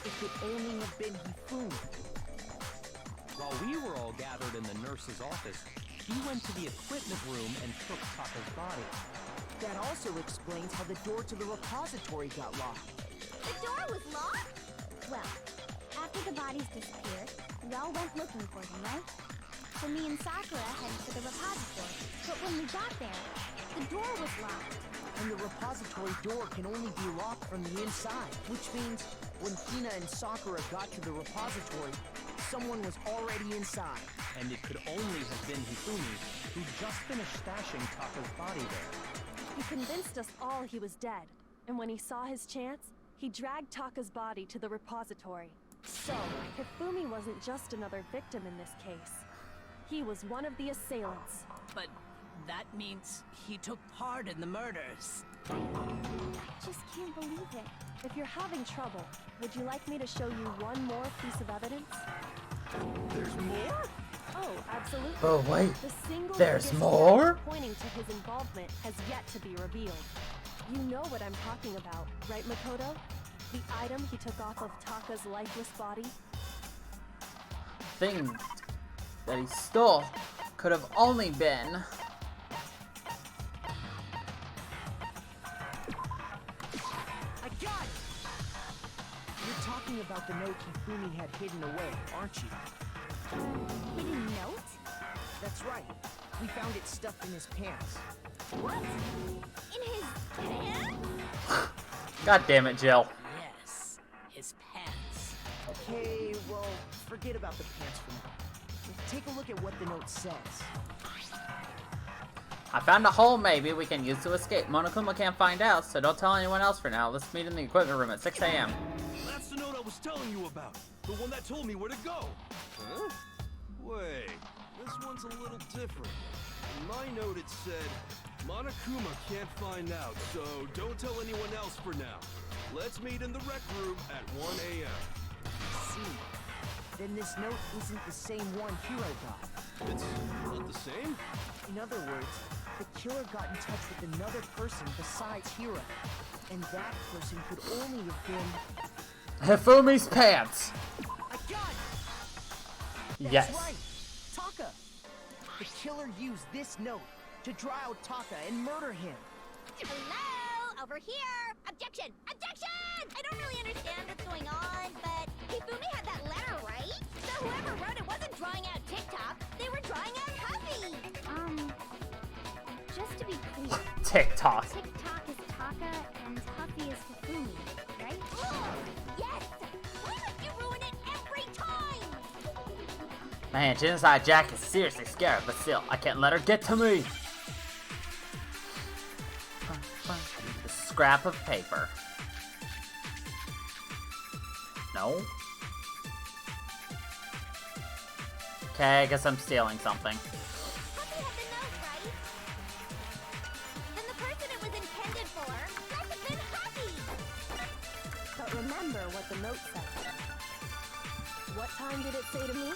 S5: It could only have been Hifumi.
S8: While we were all gathered in the nurse's office, he went to the equipment room and took Taka's body.
S5: That also explains how the door to the repository got locked.
S2: The door was locked?
S3: Well, after the bodies disappeared, we all went looking for them, right? So me and Sakura headed for the repository. But when we got there, the door was locked.
S5: And the repository door can only be locked from the inside, which means when Hina and Sakura got to the repository, someone was already inside.
S8: And it could only have been Hifumi, who just finished stashing Taka's body there.
S6: He convinced us all he was dead, and when he saw his chance, he dragged Taka's body to the repository. So, Hifumi wasn't just another victim in this case. He was one of the assailants.
S7: But that means he took part in the murders.
S3: I just can't believe it.
S6: If you're having trouble, would you like me to show you one more piece of evidence?
S4: There's more?
S6: Oh, absolutely.
S1: Oh, wait.
S6: The single
S1: There's
S6: biggest
S1: more?
S6: evidence pointing to his involvement has yet to be revealed. You know what I'm talking about, right, Makoto? The item he took off of Taka's lifeless body?
S1: Thing that he stole could have only been...
S5: I got it! You're talking about the note Hifumi had hidden away, aren't you?
S3: Hidden note?
S5: That's right. We found it stuffed in his pants.
S3: What? In his pants?
S1: God damn it, Jill.
S7: Yes, his pants.
S5: Okay, well, forget about the pants for now. Take a look at what the note says.
S1: I found a hole maybe we can use to escape. Monokuma can't find out, so don't tell anyone else for now. Let's meet in the equipment room at 6 a.m.
S4: That's the note I was telling you about. The one that told me where to go. Huh? Wait, this one's a little different. In my note it said, Monokuma can't find out, so don't tell anyone else for now. Let's meet in the rec room at 1 a.m.
S5: See, then this note isn't the same one Hiro got.
S4: It's not the same?
S5: In other words, the killer got in touch with another person besides Hiro. And that person could only have been...
S1: Hifumi's pants!
S5: I got it! That's
S1: Yes.
S5: right! Taka! The killer used this note to draw out Taka and murder him.
S2: Hello? Over here! Objection! Objection! I don't really understand what's going on, but Hifumi had that letter, right? So whoever wrote it wasn't drawing out TikTok, they were drawing out Huffy!
S3: Just to be clear,
S1: TikTok.
S3: TikTok is Taka and Huffy is Hifumi, right?
S2: Yes! Why must you ruin it every time?
S1: Man, Genocide Jack is seriously scared, but still, I can't let her get to me. The scrap of paper. No? Okay, I guess I'm stealing something.
S2: Huffy had the note, right? Then the person it was intended for must have been Huffy!
S6: But remember what the note said. What time did it say to me?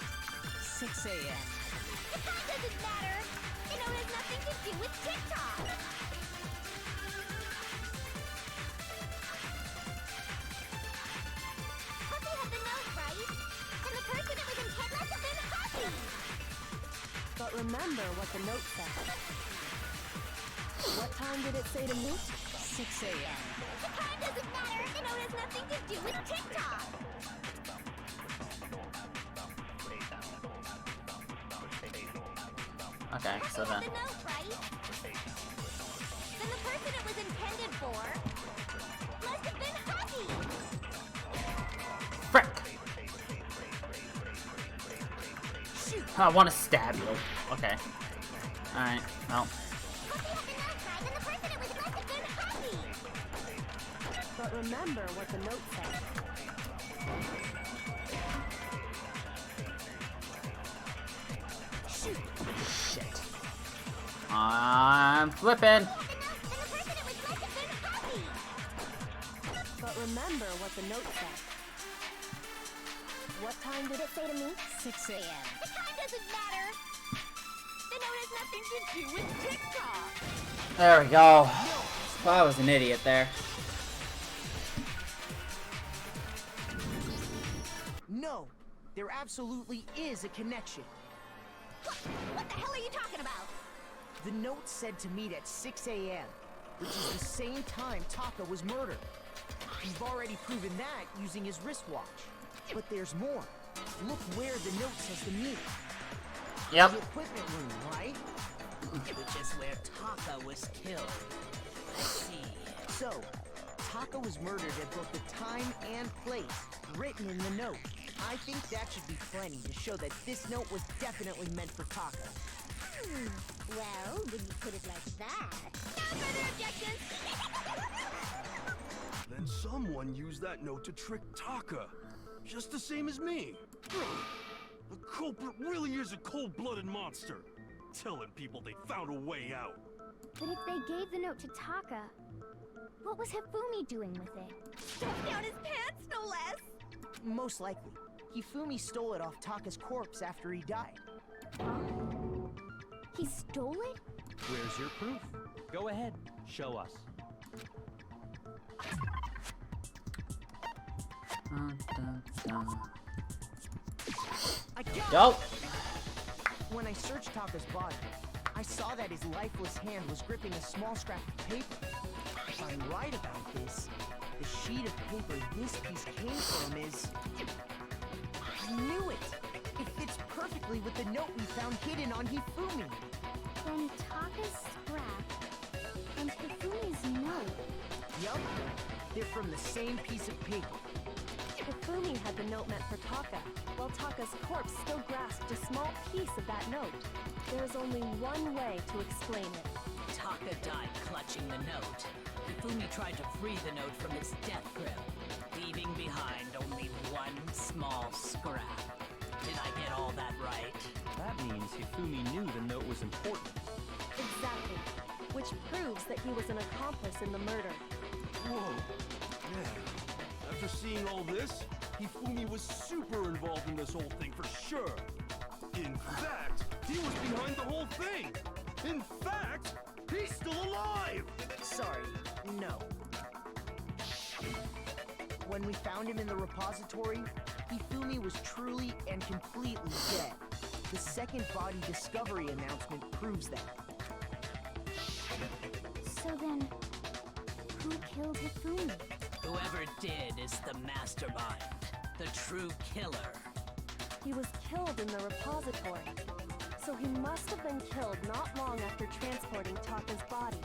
S7: 6 a.m.
S2: The time doesn't matter! The note has nothing to do with TikTok! Huffy had the note, right? And the person it was intended must have been Huffy!
S6: But remember what the note said. What time did it say to me?
S7: 6 a.m.
S2: The time doesn't matter! The note has nothing to do with TikTok!
S1: Okay, so
S2: Huffy had
S1: then.
S2: the note, right?
S3: intended for must have been hockey.
S1: Frick! I want to stab you. Okay. Alright, well.
S6: But remember what the note said.
S1: Shit. I'm flipping.
S6: But remember what the note said. What time did it say to me?
S2: 6 a.m.
S3: The time doesn't matter. The note has nothing to do with TikTok.
S1: There we go. Well, I was an idiot there.
S5: No, there absolutely is a connection.
S3: What the hell are you talking about?
S5: The note said to meet at 6 a.m., which is the same time Taka was murdered. We've already proven that using his wristwatch. But there's more. Look where the note says to meet.
S1: Yep.
S5: The equipment room, right?
S7: Which is where Taka was killed. I see.
S5: So, Taka was murdered at both the time and place written in the note. I think that should be plenty to show that this note was definitely meant for Taka.
S3: Well, when you put it like that. No further objections.
S4: Then someone used that note to trick Taka, just the same as me. The culprit really is a cold-blooded monster, telling people they found a way out.
S3: But if they gave the note to Taka, what was Hifumi doing with it? Stuffed down his pants, no less.
S5: Most likely. Hifumi stole it off Taka's corpse after he died.
S3: He stole it?
S8: Where's your proof? Go ahead, show us.
S5: I got
S1: Yo.
S5: it! When I searched Taka's body, I saw that his lifeless hand was gripping a small scrap of paper. If I'm right about this, the sheet of paper this piece came from is... I knew it! It fits perfectly with the note we found hidden on Hifumi.
S3: From Taka's scrap and Hifumi's note.
S5: Yup, they're from the same piece of paper.
S6: Hifumi had the note meant for Taka, while Taka's corpse still grasped a small piece of that note. There is only one way to explain it.
S7: Taka died clutching the note. Hifumi tried to free the note from its death grip, leaving behind only one small scrap. Did I get all that right?
S8: That means Hifumi knew the note was important.
S6: Exactly. Which proves that he was an accomplice in the murder.
S4: Whoa. Yeah. After seeing all this, Hifumi was super involved in this whole thing for sure. In fact, he was behind the whole thing. In fact, he's still alive!
S5: Sorry, no. When we found him in the repository, Hifumi was truly and completely dead. The second body discovery announcement proves that.
S3: So then, who killed Hifumi?
S7: Whoever did is the mastermind, the true killer.
S6: He was killed in the repository. So he must have been killed not long after transporting Taka's body.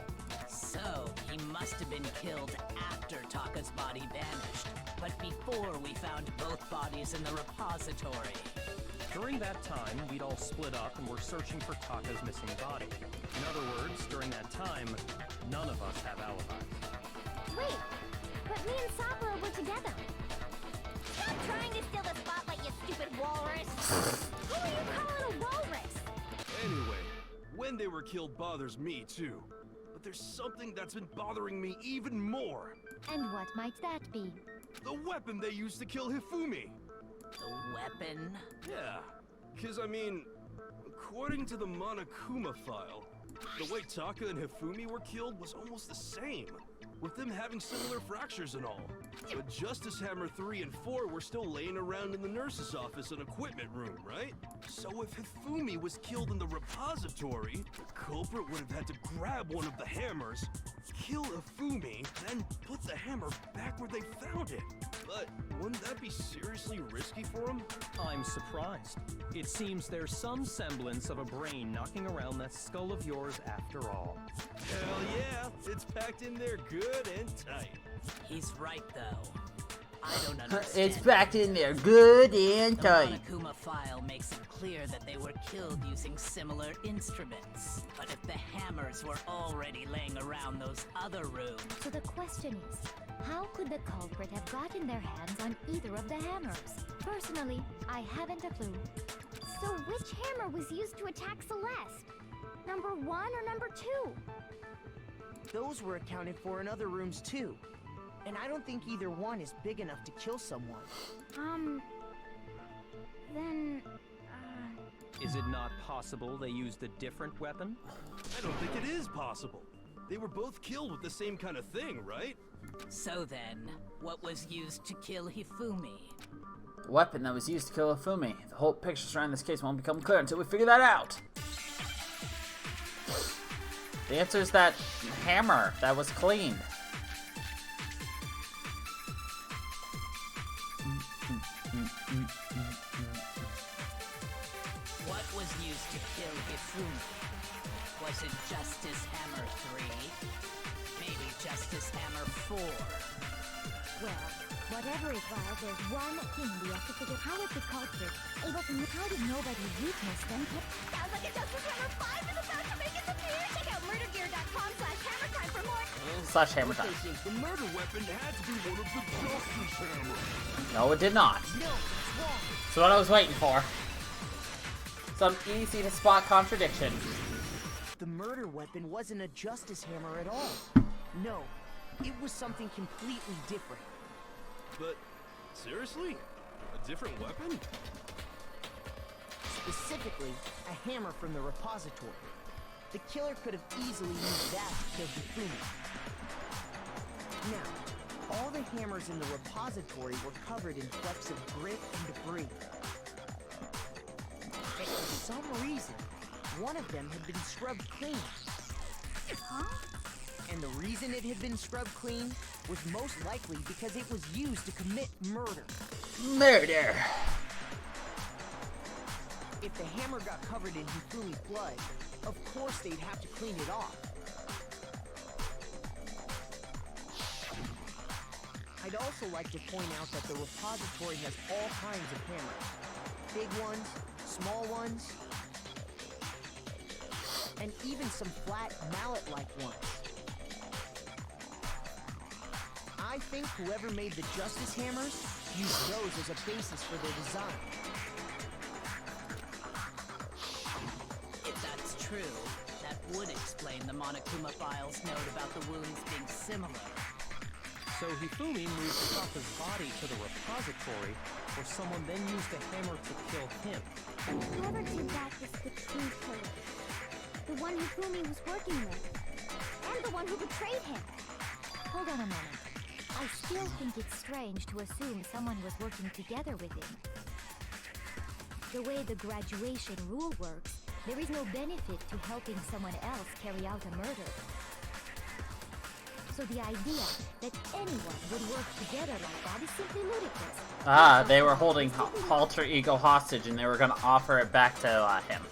S7: So, he must have been killed after Taka's body vanished, but before we found both bodies in the repository.
S8: During that time, we'd all split up and were searching for Taka's missing body. In other words, during that time, none of us have alibis.
S3: Wait, but me and Sakura were together. Stop trying to steal the spotlight, you stupid walrus! Who are you calling a walrus?
S4: Anyway, when they were killed bothers me too. But there's something that's been bothering me even more.
S3: And what might that be?
S4: The weapon they used to kill Hifumi.
S7: The weapon?
S4: Yeah, because I mean, according to the Monokuma file, the way Taka and Hifumi were killed was almost the same. with them having similar fractures and all. But Justice Hammer 3 and 4 were still laying around in the nurse's office and equipment room, right? So if Hifumi was killed in the repository, the culprit would have had to grab one of the hammers, kill Hifumi, then put the hammer back where they found it. But wouldn't that be seriously risky for him?
S8: I'm surprised. It seems there's some semblance of a brain knocking around that skull of yours after all.
S4: Hell yeah, it's packed in there good and tight.
S7: He's right, though. I don't understand.
S1: It's packed in there good and
S7: The
S1: tight.
S7: Monokuma file makes it clear that they were killed using similar instruments. But if the hammers were already laying around those other rooms...
S3: So the question is, how could the culprit have gotten their hands on either of the hammers? Personally, I haven't a clue.
S9: So which hammer was used to attack Celeste? Number 1 or number 2?
S5: Those were accounted for in other rooms too. And I don't think either one is big enough to kill someone.
S9: Then,
S8: Is it not possible they used a different weapon?
S4: I don't think it is possible. They were both killed with the same kind of thing, right?
S7: So then, what was used to kill Hifumi?
S1: The weapon that was used to kill Hifumi. The whole picture surrounding this case won't become clear until we figure that out. The answer is that hammer that was cleaned.
S7: What was used to kill Hifumi? Was it Justice Hammer 3? Maybe Justice Hammer 4?
S3: Well, whatever it was, there's one thing we have to figure. How was the culprit able to... How did nobody witness them?
S9: sounds like a Justice Hammer 5 is about to make its appearance. Check out murdergear.com/hammertime for more.
S1: Slash hammer
S4: But
S1: time.
S4: they think the murder weapon had to be one of the Justice Hammers.
S1: No, it did not.
S5: No, it's wrong.
S1: That's what I was waiting for. Some easy to spot contradiction.
S5: The murder weapon wasn't a Justice Hammer at all. No, it was something completely different.
S4: But seriously? A different weapon?
S5: Specifically, a hammer from the repository. The killer could have easily used that to kill Hifumi. Now, all the hammers in the repository were covered in flecks of grit and debris. And for some reason, one of them had been scrubbed clean.
S9: Huh?
S5: And the reason it had been scrubbed clean was most likely because it was used to commit murder.
S1: Murder.
S5: If the hammer got covered in Hifumi's blood, of course they'd have to clean it off. I'd also like to point out that the repository has all kinds of hammers. Big ones, small ones, and even some flat mallet-like ones. I think whoever made the Justice Hammers used those as a basis for their design.
S7: If that's true, that would explain the Monokuma file's note about the wounds being similar.
S8: So Hifumi moved Kasa's body to the repository, where someone then used the hammer to kill him.
S9: Whoever did that was the true killer. The one Hifumi was working with. And the one who betrayed him.
S3: Hold on a moment. I still think it's strange to assume someone was working together with him. The way the graduation rule works, there is no benefit to helping someone else carry out a murder. So the idea that anyone would work together like that is simply ludicrous.
S1: Ah, they were holding Alter Ego hostage and they were going to offer it back to him.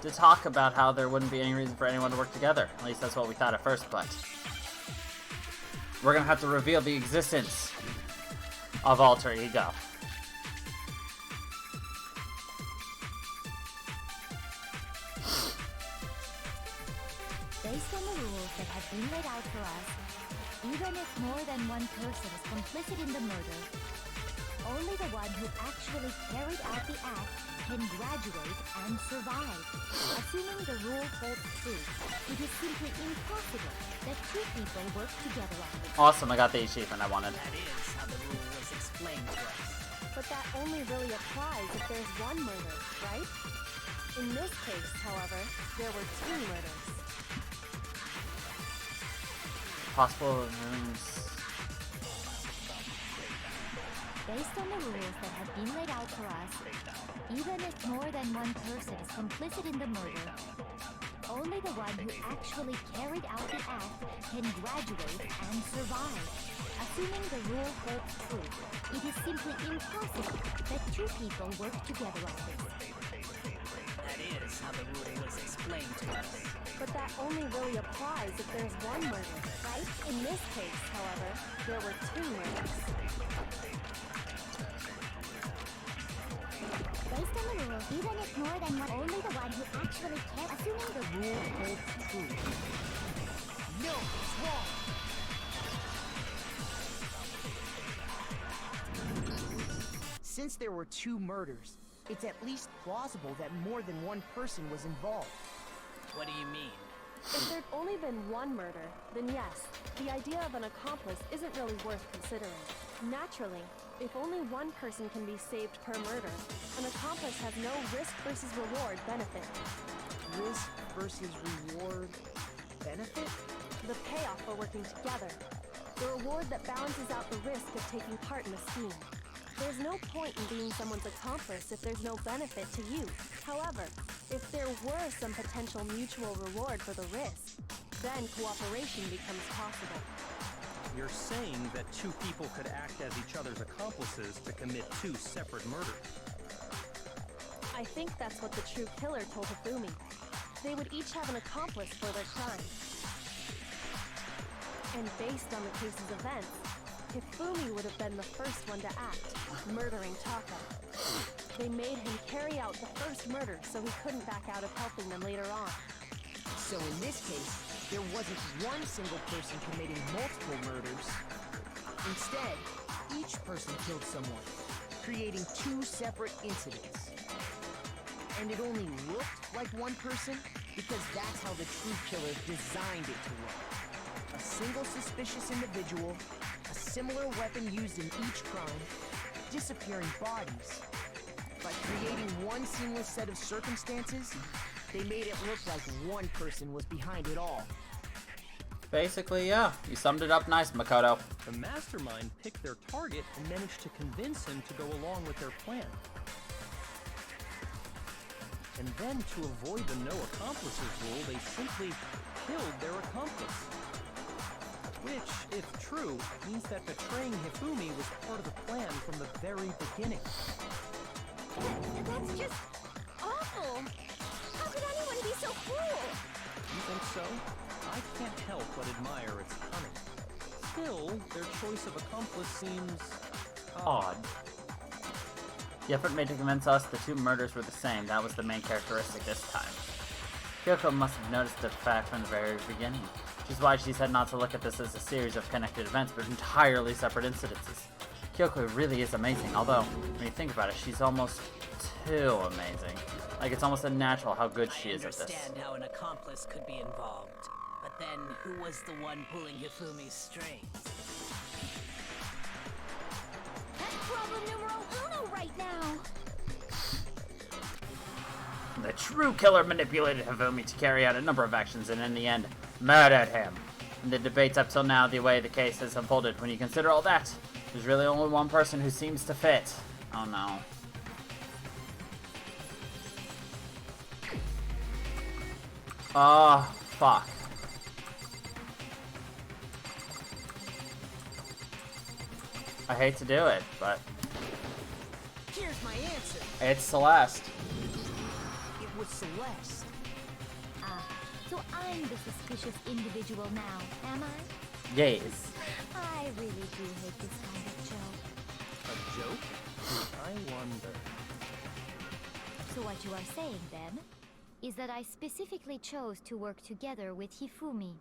S1: To talk about how there wouldn't be any reason for anyone to work together. At least that's what we thought at first, but... we're going to have to reveal the existence of Alter Ego.
S3: Based on the rules that have been laid out for us, even if more than one person is complicit in the murder, only the one who actually carried out the act can graduate and survive. Assuming the rule holds true, it is simply impossible that two people work together on it.
S1: Awesome, I got the achievement I wanted.
S7: That is how the rule was explained to us.
S6: But that only really applies if there's one murder, right? In this case, however, there were two murders.
S1: possible rooms.
S3: Based on the rules that have been laid out for us, even if more than one person is complicit in the murder, only the one who actually carried out the act can graduate and survive. Assuming the rule holds true, it is simply impossible that two people work together on this.
S7: That is how the rule was explained to us.
S6: But that only really applies if there's one murder, right? In this case, however, there were two murders.
S9: Based on the rule, even if more than one, only the one who actually can, assuming the
S5: Rule holds true. No, it's wrong. Since there were two murders, it's at least plausible that more than one person was involved.
S7: What do you mean?
S6: If there'd only been one murder, then yes, the idea of an accomplice isn't really worth considering. Naturally, if only one person can be saved per murder, an accomplice has no risk versus reward benefit.
S5: Risk versus reward benefit?
S6: The payoff for working together. The reward that balances out the risk of taking part in a scheme. There's no point in being someone's accomplice if there's no benefit to you. However, if there were some potential mutual reward for the risk, then cooperation becomes possible.
S8: You're saying that two people could act as each other's accomplices to commit two separate murders.
S6: I think that's what the true killer told Hifumi. They would each have an accomplice for their crime. And based on the case's events, Hifumi would have been the first one to act, murdering Taka. They made him carry out the first murder so he couldn't back out of helping them later on.
S5: So in this case, there wasn't one single person committing multiple murders. Instead, each person killed someone, creating two separate incidents. And it only looked like one person because that's how the true killer designed it to look. A single suspicious individual, a similar weapon used in each crime, disappearing bodies. By creating one seamless set of circumstances, they made it look like one person was behind it all.
S1: Basically, yeah. You summed it up nice, Makoto.
S8: The mastermind picked their target and managed to convince him to go along with their plan. And then, to avoid the no accomplices rule, they simply killed their accomplice. Which, if true, means that betraying Hifumi was part of the plan from the very beginning.
S9: That's just awful. How could anyone be so cruel?
S8: You think so? I can't help but admire its cunning. Still, their choice of accomplice seems
S1: Odd. The effort made to convince us the two murders were the same. That was the main characteristic this time. Kyoko must have noticed the fact from the very beginning. Which is why she said not to look at this as a series of connected events, but entirely separate incidences. Kyoko really is amazing, although, when you think about it, she's almost too amazing. Like, it's almost unnatural how good she is at this.
S7: I understand how an accomplice could be involved. But then, who was the one pulling Hifumi's strings?
S9: That's problem numero uno right now.
S1: The true killer manipulated Hifumi to carry out a number of actions and in the end, murdered him. In the debates up till now, the way the case has unfolded, when you consider all that, there's really only one person who seems to fit. Oh no. Oh, fuck. I hate to do it, but
S5: Here's my answer.
S1: it's Celeste.
S5: It was Celeste.
S3: Ah, so I'm the suspicious individual now, am I?
S1: Yes.
S3: I really do hate this kind of joke.
S8: a joke? I wonder.
S3: So what you are saying, then, is that I specifically chose to work together with Hifumi.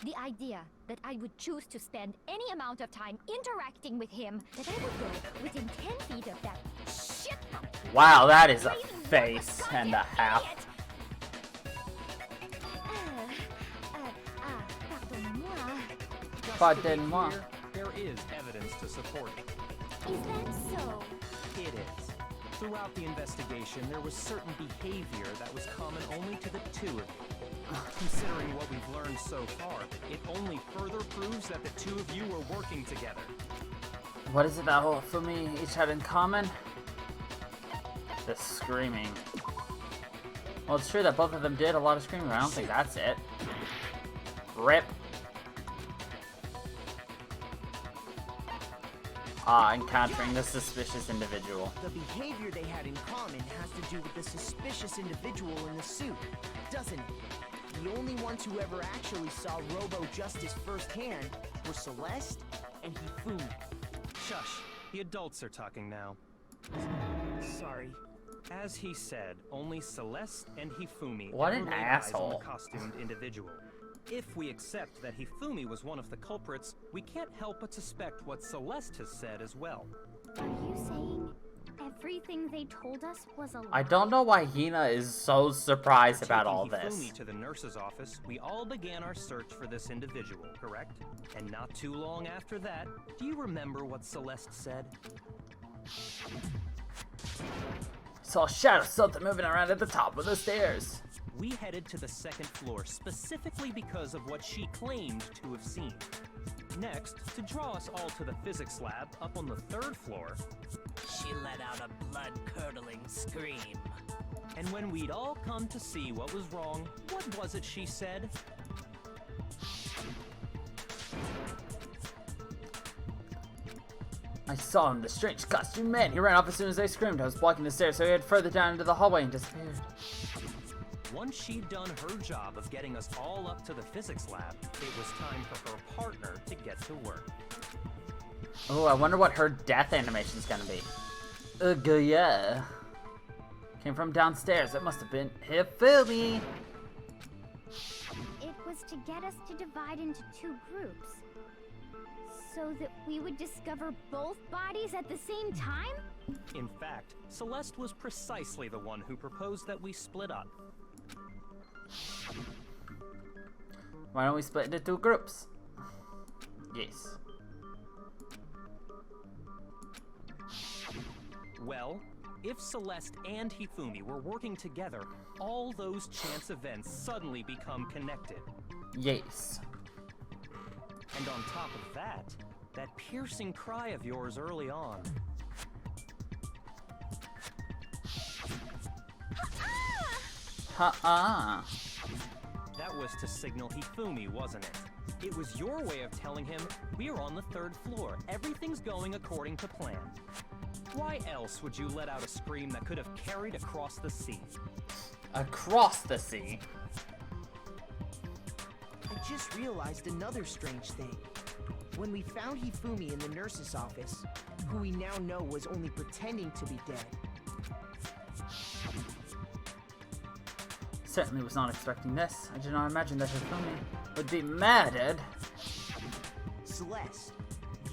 S3: The idea that I would choose to spend any amount of time interacting with him, that I would go within 10 feet of that shit.
S1: Wow, that is a face and a half.
S3: Pardonnez-moi.
S8: Just
S1: Pardonnez-moi.
S8: to be clear, there is evidence to support it.
S3: Is that so?
S8: It is. Throughout the investigation, there was certain behavior that was common only to the two of you. Considering what we've learned so far, it only further proves that the two of you were working together.
S1: What is it that Hifumi each had in common? The screaming. Well, it's true that both of them did a lot of screaming, but I don't think that's it. Rip. Encountering the suspicious individual.
S5: The behavior they had in common has to do with the suspicious individual in the suit, doesn't it? The only ones who ever actually saw Robo-Justice firsthand were Celeste and Hifumi.
S8: Shush. The adults are talking now.
S5: Sorry.
S8: As he said, only Celeste and Hifumi
S1: What
S8: ever
S1: an
S8: laid eyes on
S1: asshole.
S8: the costumed individual. If we accept that Hifumi was one of the culprits, we can't help but suspect what Celeste has said as well.
S9: Are you saying everything they told us was a lie?
S1: I don't know why Hina is so surprised about
S8: Taking
S1: all this.
S8: Hifumi to the nurse's office, we all began our search for this individual, correct? And not too long after that, do you remember what Celeste said?
S1: Saw a shadow, something moving around at the top of the stairs.
S8: We headed to the second floor specifically because of what she claimed to have seen. Next, to draw us all to the physics lab up on the third floor,
S7: She let out a blood-curdling scream.
S8: and when we'd all come to see what was wrong, what was it she said?
S1: I saw him, the strange costume man. He ran off as soon as I screamed. I was blocking the stairs, so he headed further down into the hallway and disappeared.
S8: Once she'd done her job of getting us all up to the physics lab, it was time for her partner to get to work.
S1: Oh, I wonder what her death animation's gonna be. Ugh, yeah. Came from downstairs. It must have been Hifumi.
S9: It was to get us to divide into two groups. So that we would discover both bodies at the same time?
S8: In fact, Celeste was precisely the one who proposed that we split up.
S1: Why don't we split into two groups? Yes.
S8: Well, if Celeste and Hifumi were working together, all those chance events suddenly become connected.
S1: Yes.
S8: And on top of that, that piercing cry of yours early on.
S1: Ha-ah.
S8: That was to signal Hifumi, wasn't it? It was your way of telling him, we're on the third floor, everything's going according to plan. Why else would you let out a scream that could have carried across the sea?
S1: Across the sea.
S5: I just realized another strange thing. When we found Hifumi in the nurse's office, who we now know was only pretending to be dead,
S1: Certainly was not expecting this. I did not imagine that Hifumi would be murdered.
S5: Celeste,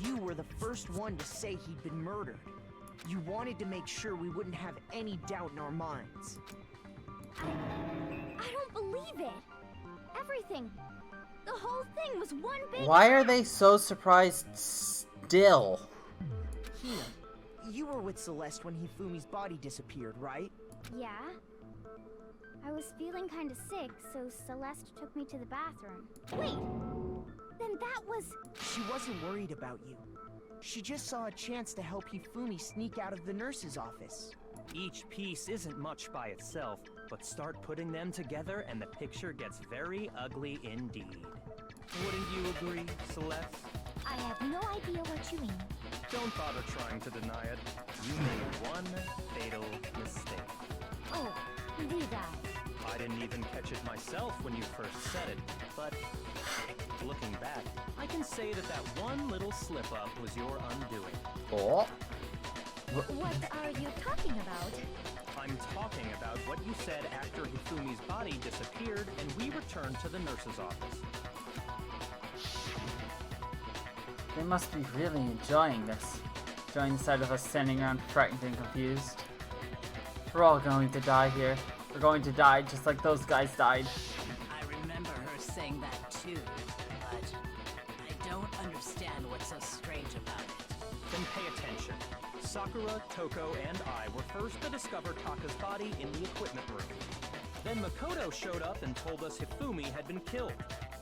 S5: you were the first one to say he'd been murdered. You wanted to make sure we wouldn't have any doubt in our minds.
S9: I don't believe it. Everything. The whole thing was one big...
S1: Why are they so surprised still?
S5: Hina, you were with Celeste when Hifumi's body disappeared, right?
S9: Yeah. I was feeling kind of sick, so Celeste took me to the bathroom. Wait! Then that was...
S5: She wasn't worried about you. She just saw a chance to help Hifumi sneak out of the nurse's office.
S8: Each piece isn't much by itself, but start putting them together and the picture gets very ugly indeed. Wouldn't you agree, Celeste?
S9: I have no idea what you mean.
S8: Don't bother trying to deny it. You made one fatal mistake.
S9: Oh, did I?
S8: I didn't even catch it myself when you first said it, but looking back, I can say that that one little slip-up was your undoing.
S1: Oh.
S9: What are you talking about?
S8: I'm talking about what you said after Hifumi's body disappeared and we returned to the nurse's office.
S1: They must be really enjoying this. Enjoying the sight of us standing around frightened and confused. We're all going to die here. We're going to die just like those guys died.
S7: I remember her saying that too, but I don't understand what's so strange about it.
S8: Then pay attention. Sakura, Toko, and I were first to discover Taka's body in the equipment room. Then Makoto showed up and told us Hifumi had been killed.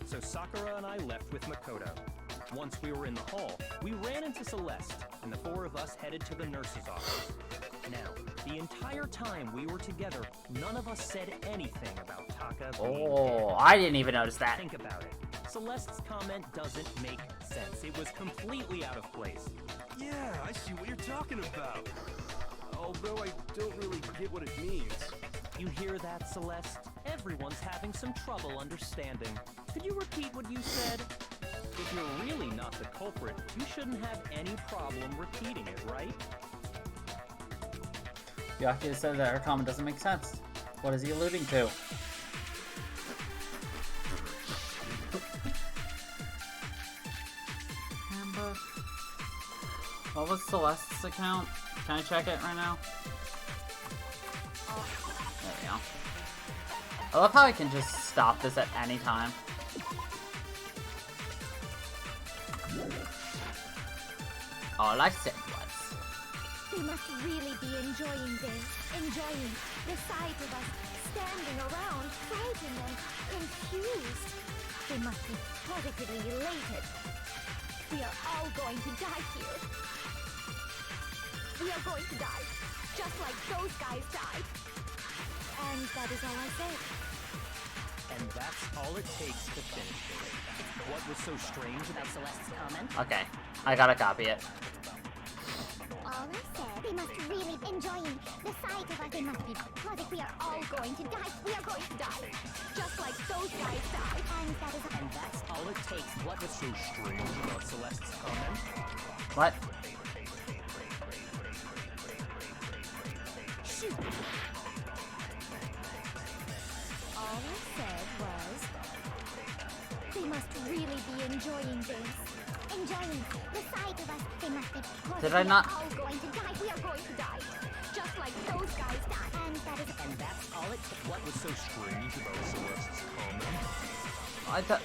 S8: So Sakura and I left with Makoto. Once we were in the hall, we ran into Celeste, and the four of us headed to the nurse's office. Now, the entire time we were together, none of us said anything about Taka being dead.
S1: I didn't even notice that.
S8: Think about it. Celeste's comment doesn't make sense. It was completely out of place.
S4: Yeah, I see what you're talking about. Although I don't really get what it means.
S8: You hear that, Celeste? Everyone's having some trouble understanding. Could you repeat what you said? If you're really not the culprit, you shouldn't have any problem repeating it, right?
S1: Yaki said that her comment doesn't make sense. What is he alluding to? Amber. What was Celeste's account? Can I check it right now? There we go. I love how I can just stop this at any time. All I said was...
S3: They must really be enjoying this. Enjoying the sight of us standing around, frightened and confused. They must be positively elated. We are all going to die here. We are going to die, just like those guys died. And that is all I say.
S8: And that's all it takes to finish it. What was so strange about Celeste's comment?
S1: Okay, I gotta copy it.
S9: All I said, they must really enjoying the sight of us. They must be positive. We are all going to die. We are going to die, just like those guys died.
S8: And that's all it takes. What was so strange about Celeste's comment?
S1: What?
S8: Shoot!
S3: All I said was, they must really be enjoying this.
S9: Enjoying the sight of us. They must be positive.
S1: Did I not?
S9: We are all going to die. We are going to die, just like those guys died.
S8: And that's all it takes. What was so strange about Celeste's comment?
S1: I thought...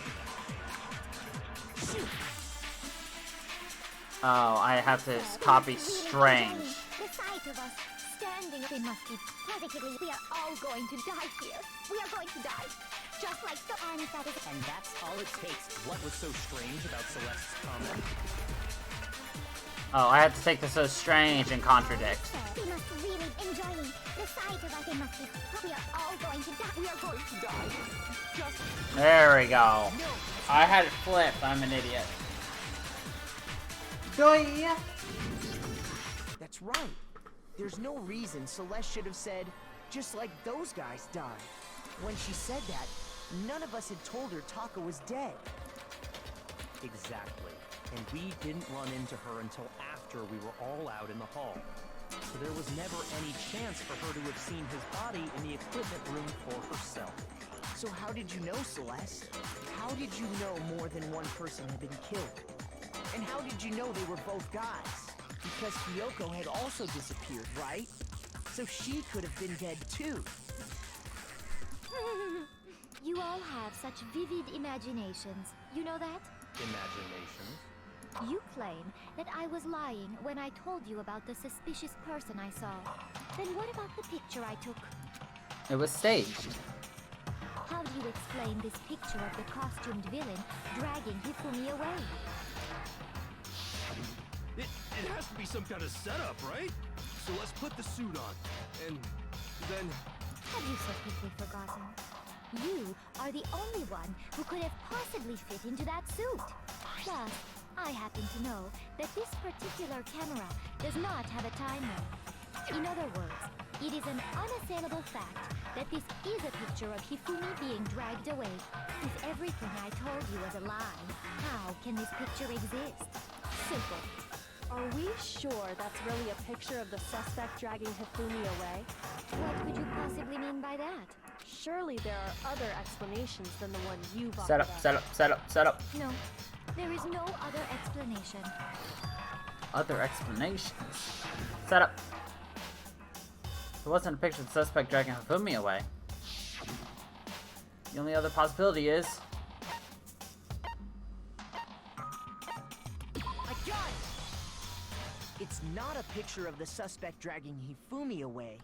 S8: Shoot!
S1: Oh, I have to copy strange.
S9: The sight of us standing. They must be positively. We are all going to die here. We are going to die, just like the
S8: And that's all it takes. What was so strange about Celeste's comment?
S1: Oh, I had to take the so strange and contradict.
S9: They must really enjoying the sight of us. They must be. We are all going to die. We are going to die. Just.
S1: There we go. I had it flipped. I'm an idiot. Joy.
S5: That's right. There's no reason Celeste should have said, just like those guys died. When she said that, none of us had told her Taka was dead.
S8: Exactly. And we didn't run into her until after we were all out in the hall. So there was never any chance for her to have seen his body in the equipment room for herself.
S5: So how did you know, Celeste? How did you know more than one person had been killed? And how did you know they were both guys? Because Kyoko had also disappeared, right? So she could have been dead too.
S3: You all have such vivid imaginations. You know that?
S8: Imagination.
S3: You claim that I was lying when I told you about the suspicious person I saw. Then what about the picture I took?
S1: It was staged.
S3: How do you explain this picture of the costumed villain dragging Hifumi away?
S4: It has to be some kind of setup, right? So let's put the suit on, and then...
S3: Have you so quickly forgotten? You are the only one who could have possibly fit into that suit. Plus, I happen to know that this particular camera does not have a timer. In other words, it is an unassailable fact that this is a picture of Hifumi being dragged away. If everything I told you was a lie, how can this picture exist? Simple.
S6: Are we sure that's really a picture of the suspect dragging Hifumi away?
S3: What could you possibly mean by that?
S6: Surely there are other explanations than the one you've offered
S1: Set up,
S6: up.
S1: set up, set up, set up.
S3: No, there is no other explanation.
S1: Other explanations. Set up. There wasn't a picture of the suspect dragging Hifumi away. The only other possibility is...
S5: I got it! It's It's not a picture of the suspect dragging Hifumi away.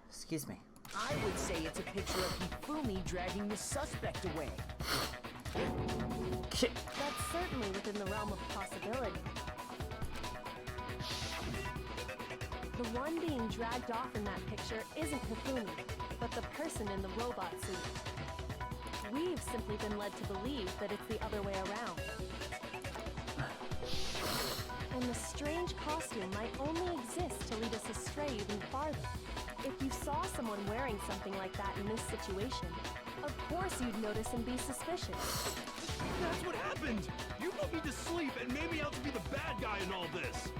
S1: Excuse me.
S5: I would say it's a picture of Hifumi dragging the suspect away.
S6: That's certainly within the realm of possibility. The one being dragged off in that picture isn't Hifumi, but the person in the robot suit. We've simply been led to believe that it's the other way around. And the strange costume might only exist to lead us astray even farther. If you saw someone wearing something like that in this situation, of course you'd notice and be suspicious.
S4: That's what happened! You put me to sleep and made me out to be the bad guy in all this!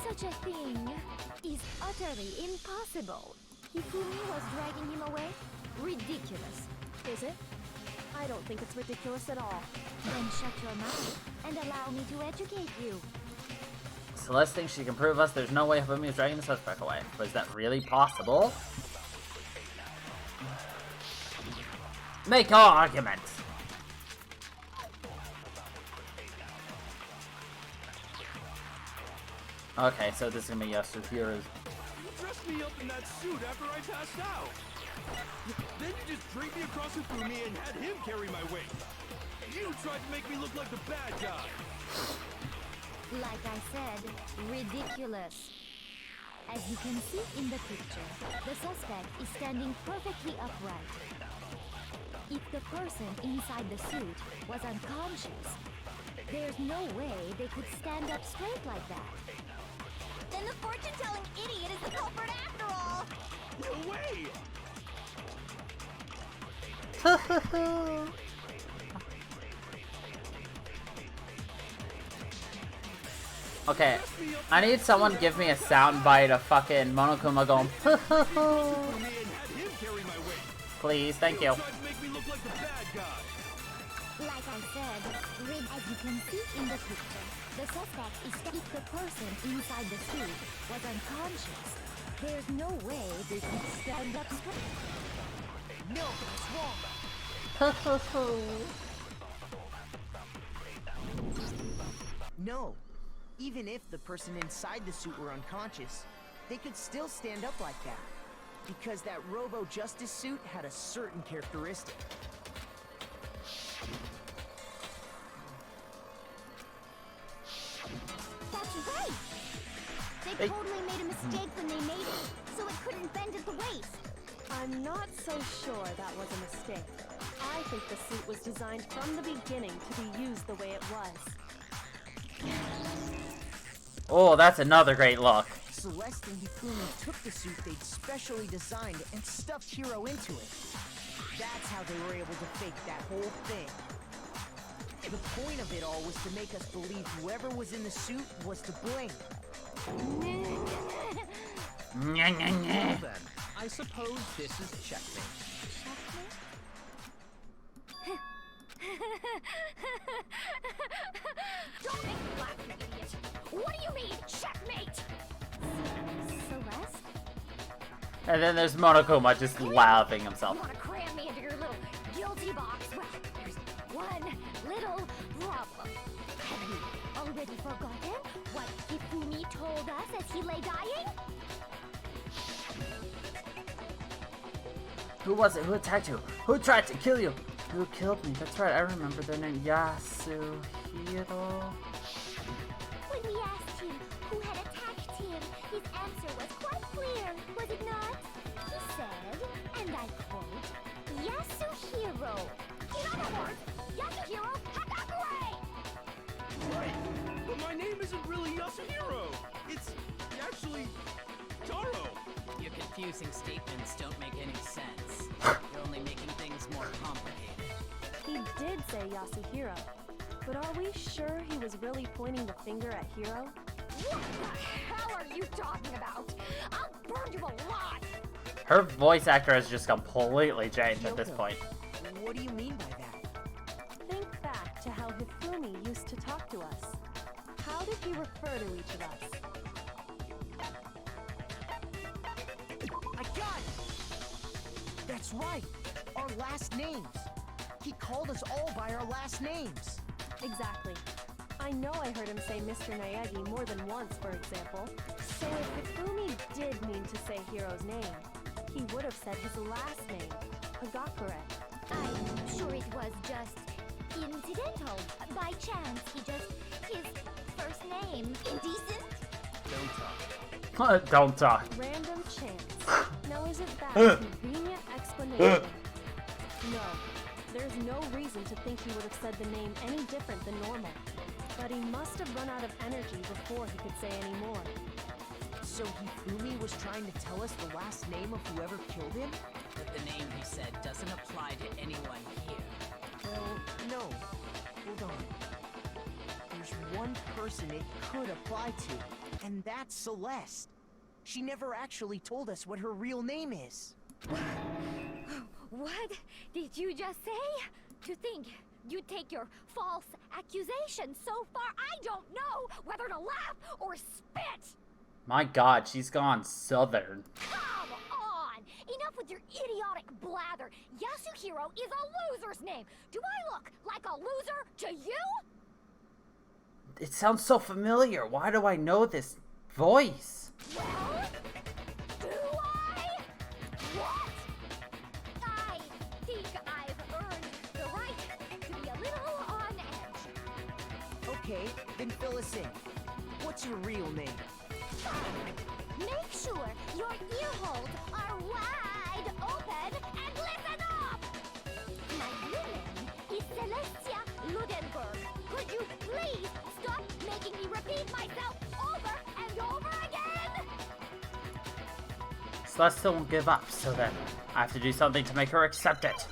S3: Such a thing is utterly impossible. Hifumi was dragging him away? Ridiculous.
S6: Is it? I don't think it's ridiculous at all.
S3: Then shut your mouth and allow me to educate you.
S1: Celeste thinks she can prove us there's no way Hifumi is dragging the suspect away. But is that really possible? Make our argument! Okay, so this is gonna be Yasuhira's.
S4: You dressed me up in that suit after I passed out! Then you just dragged me across Hifumi and had him carry my weight! You tried to make me look like the bad guy!
S3: Like I said, ridiculous. As you can see in the picture, the suspect is standing perfectly upright. If the person inside the suit was unconscious, there's no way they could stand up straight like that.
S9: Then the fortune-telling idiot is the culprit after all!
S4: No way!
S1: Okay, I need someone to give me a soundbite of fucking Monokuma going, please, thank you.
S9: Like I said, as you can see in the picture, the suspect is if the person inside the suit was unconscious, there's no way they could stand up straight.
S5: No, that's wrong. No. Even if the person inside the suit were unconscious, they could still stand up like that. Because that Robo-Justice suit had a certain characteristic.
S9: That's right! They totally made a mistake when they made it, so it couldn't bend at the waist.
S6: I'm not so sure that was a mistake. I think the suit was designed from the beginning to be used the way it was.
S1: Oh, that's another great look.
S5: Celeste and Hifumi took the suit they'd specially designed and stuffed Hiro into it. That's how they were able to fake that whole thing. The point of it all was to make us believe whoever was in the suit was to blame.
S1: Nya, nya, nya.
S8: Well then, I suppose this is checkmate.
S9: Don't make me laugh, you idiot! What do you mean, checkmate?
S3: Celeste?
S1: And then there's Monokuma just laughing himself.
S9: You want to cram me into your little guilty box? Well, there's one little problem. Have you already forgotten what Hifumi told us as he lay dying?
S1: Who was it? Who attacked you? Who tried to kill you? Who killed me? That's right, I remember their name. Yasuhiro.
S9: When we asked him who had attacked him, his answer was quite clear, was it not? He said, and I quote, Yasuhiro. In other words, Yasuhiro Hagakure!
S4: Right! But my name isn't really Yasuhiro! It's actually Taro!
S7: Your confusing statements don't make any sense. You're only making things more complicated.
S6: He did say Yasuhiro, but are we sure he was really pointing the finger at Hiro?
S9: What the hell are you talking about? I'll burn you alive!
S1: Her voice actor has just completely changed at this point.
S5: What do you mean by that?
S6: Think back to how Hifumi used to talk to us. How did he refer to each of us?
S5: I got it! That's right! Our last names! He called us all by our last names!
S6: Exactly. I know I heard him say Mr. Naegi more than once, for example. So if Hifumi did mean to say Hiro's name, he would have said his last name, Hagakure.
S3: I'm sure it was just incidental. By chance, his first name. Indecent?
S8: Don't talk.
S1: Don't talk.
S6: Random chance. Now is it that convenient explanation? No. There's no reason to think he would have said the name any different than normal. But he must have run out of energy before he could say any more.
S5: So Hifumi was trying to tell us the last name of whoever killed him?
S7: But the name he said doesn't apply to anyone here.
S5: Well, no. Hold on. There's one person it could apply to, and that's Celeste. She never actually told us what her real name is.
S3: What did you just say? To think you take your false accusation so far, I don't know whether to laugh or spit!
S1: My god, she's gone southern.
S3: Come on! Enough with your idiotic blather! Yasuhiro is a loser's name! Do I look like a loser to you?
S1: It sounds so familiar. Why do I know this voice?
S3: Well, do I? What? I think I've earned the right to be a little on edge.
S5: Okay, then fill us in. What's your real name?
S3: Make sure your ear holes are wide open and listen up! My real name is Celestia Ludenberg. Could you please stop making me repeat myself over and over again?
S1: Celeste still won't give up, so then I have to do something to make her accept it.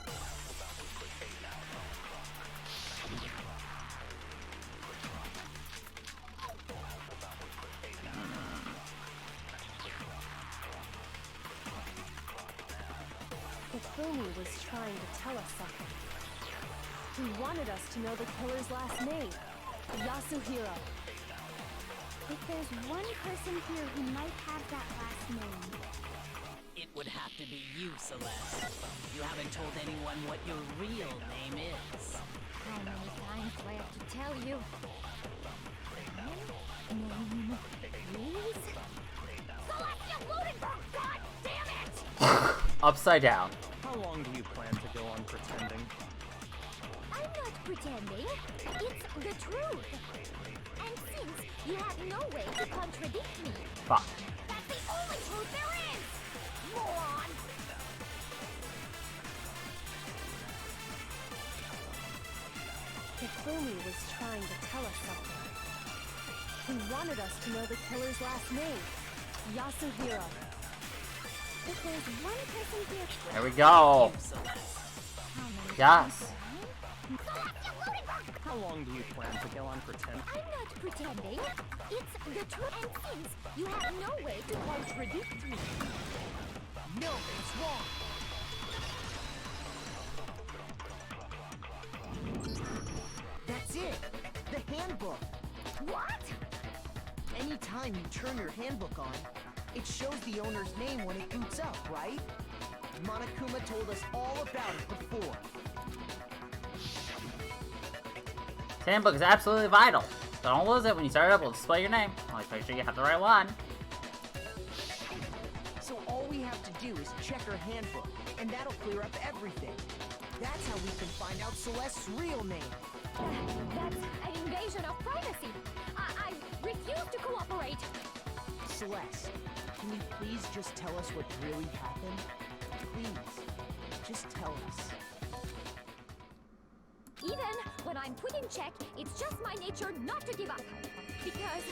S6: Hifumi was trying to tell us something. He wanted us to know the killer's last name, Yasuhiro.
S9: If there's one person here who might have that last name,
S7: It would have to be you, Celeste. You haven't told anyone what your real name is.
S3: How many times do I have to tell you? Name, please? Celestia Ludenberg! God damn it!
S1: Upside down.
S8: How long do you plan to go on pretending?
S3: I'm not pretending. It's the truth. And since you have no way to contradict me,
S1: Fuck.
S3: that's the only truth there is! Moron!
S6: Hifumi was trying to tell us something. He wanted us to know the killer's last name, Yasuhiro.
S9: if there's one person here,
S1: There we go.
S9: how many
S1: Yes.
S3: Celestia Ludenberg!
S8: How long do you plan to go on pretending?
S3: I'm not pretending. It's the truth. And since you have no way to contradict me,
S5: No, it's wrong. That's it. The handbook.
S3: what?
S5: Anytime you turn your handbook on, it shows the owner's name when it boots up, right? Monokuma told us all about it before.
S1: This handbook is absolutely vital. So don't lose it when you start it up. We'll display your name. Always make sure you have the right one.
S5: So all we have to do is check our handbook, and that'll clear up everything. That's how we can find out Celeste's real name.
S3: That's an invasion of privacy. I refuse to cooperate.
S5: Celeste, can you please just tell us what really happened? Please, just tell us.
S3: Even when I'm put in check, it's just my nature not to give up. Because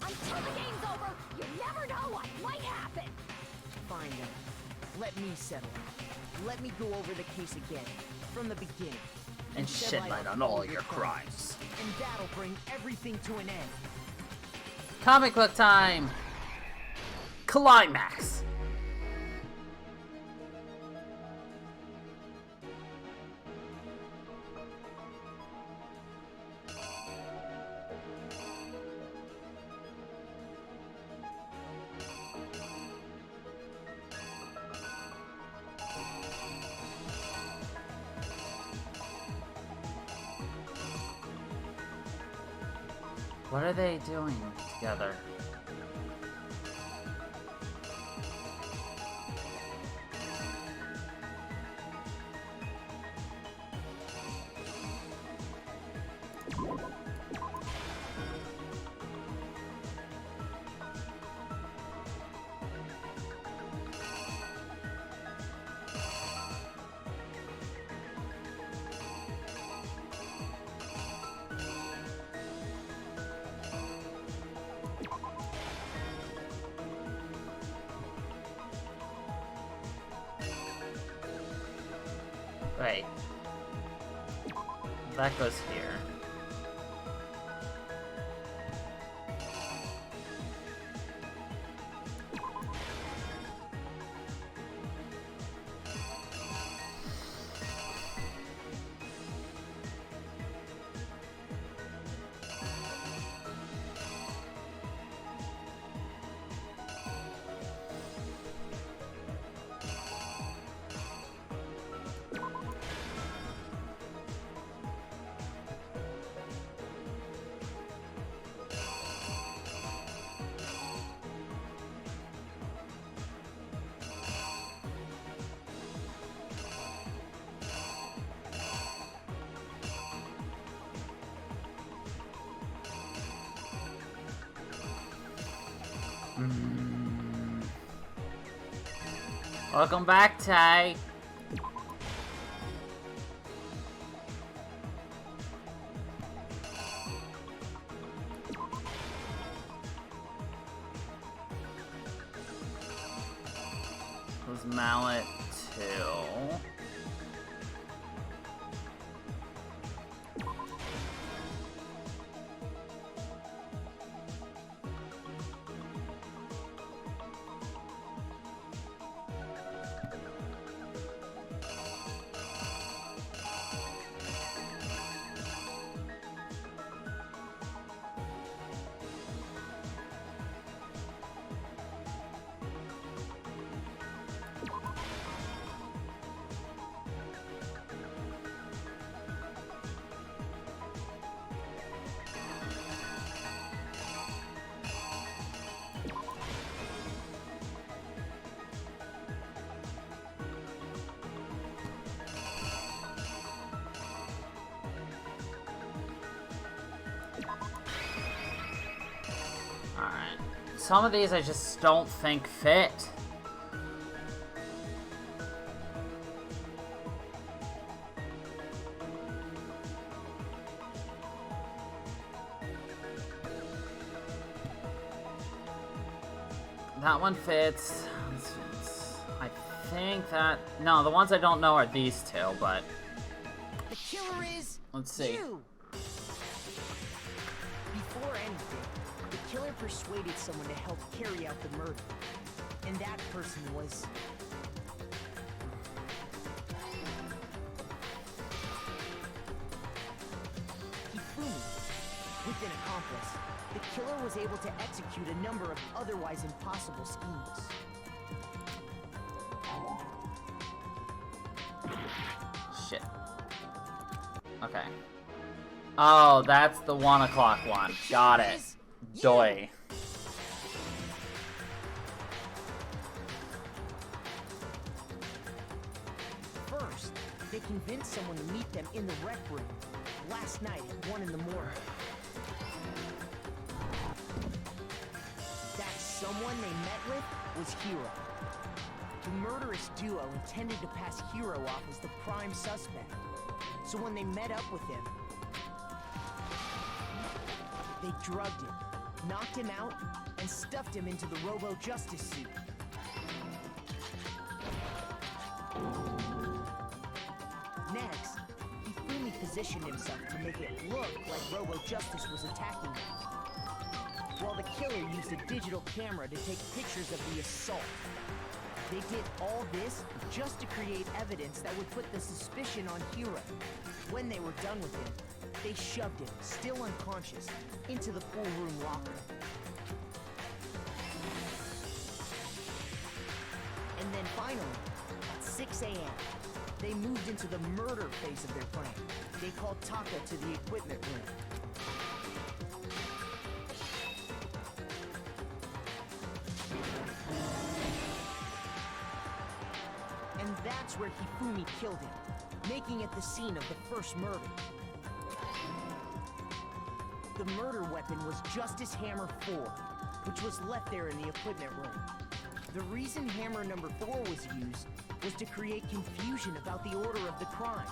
S3: until the game's over, you never know what might happen.
S5: Fine then. Let me settle it. Let me go over the case again, from the beginning.
S1: And shed light on all your crimes.
S5: And that'll bring everything to an end.
S1: Comic book time! Climax! What are they doing together? Right. That goes here. Welcome back, Ty. Was Mallet too? Alright. Some of these I just don't think fit. That one fits. I think that... No, the ones I don't know are these two, but...
S5: The killer is...
S1: Let's see.
S5: You. Before anything, the killer persuaded someone to help carry out the murder. And that person was... Hifumi. With an accomplice, the killer was able to execute a number of otherwise impossible schemes.
S1: Shit. Okay. Oh, that's the 1 o'clock one. Got it. Doi.
S5: First, they convinced someone to meet them in the rec room last night at 1 in the morning. That someone they met with was Hiro. The murderous duo intended to pass Hiro off as the prime suspect. So when they met up with him, they drugged him, knocked him out, and stuffed him into the Robo-Justice suit. Next, Hifumi positioned himself to make it look like Robo-Justice was attacking him, while the killer used a digital camera to take pictures of the assault. They did all this just to create evidence that would put the suspicion on Hiro. When they were done with him, they shoved him, still unconscious, into the pool room locker. And then finally, at 6 a.m., they moved into the murder phase of their plan. They called Taka to the equipment room. where Hifumi killed him, making it the scene of the first murder. The murder weapon was Justice Hammer 4, which was left there in the equipment room. The reason Hammer number 4 was used was to create confusion about the order of the crimes.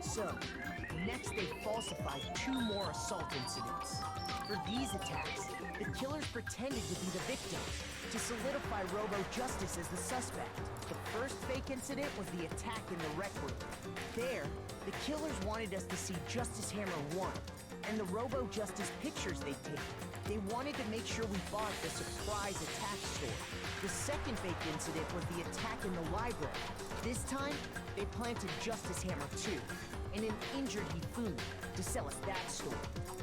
S5: So, next they falsified 2 more assault incidents. For these attacks, the killers pretended to be the victims to solidify Robo-Justice as the suspect. The first fake incident was the attack in the rec room. There, the killers wanted us to see Justice Hammer 1 and the Robo-Justice pictures they'd taken. They wanted to make sure we bought the surprise attack store. The second fake incident was the attack in the library. This time, they planted Justice Hammer 2 and an injured Hifumi to sell us that story.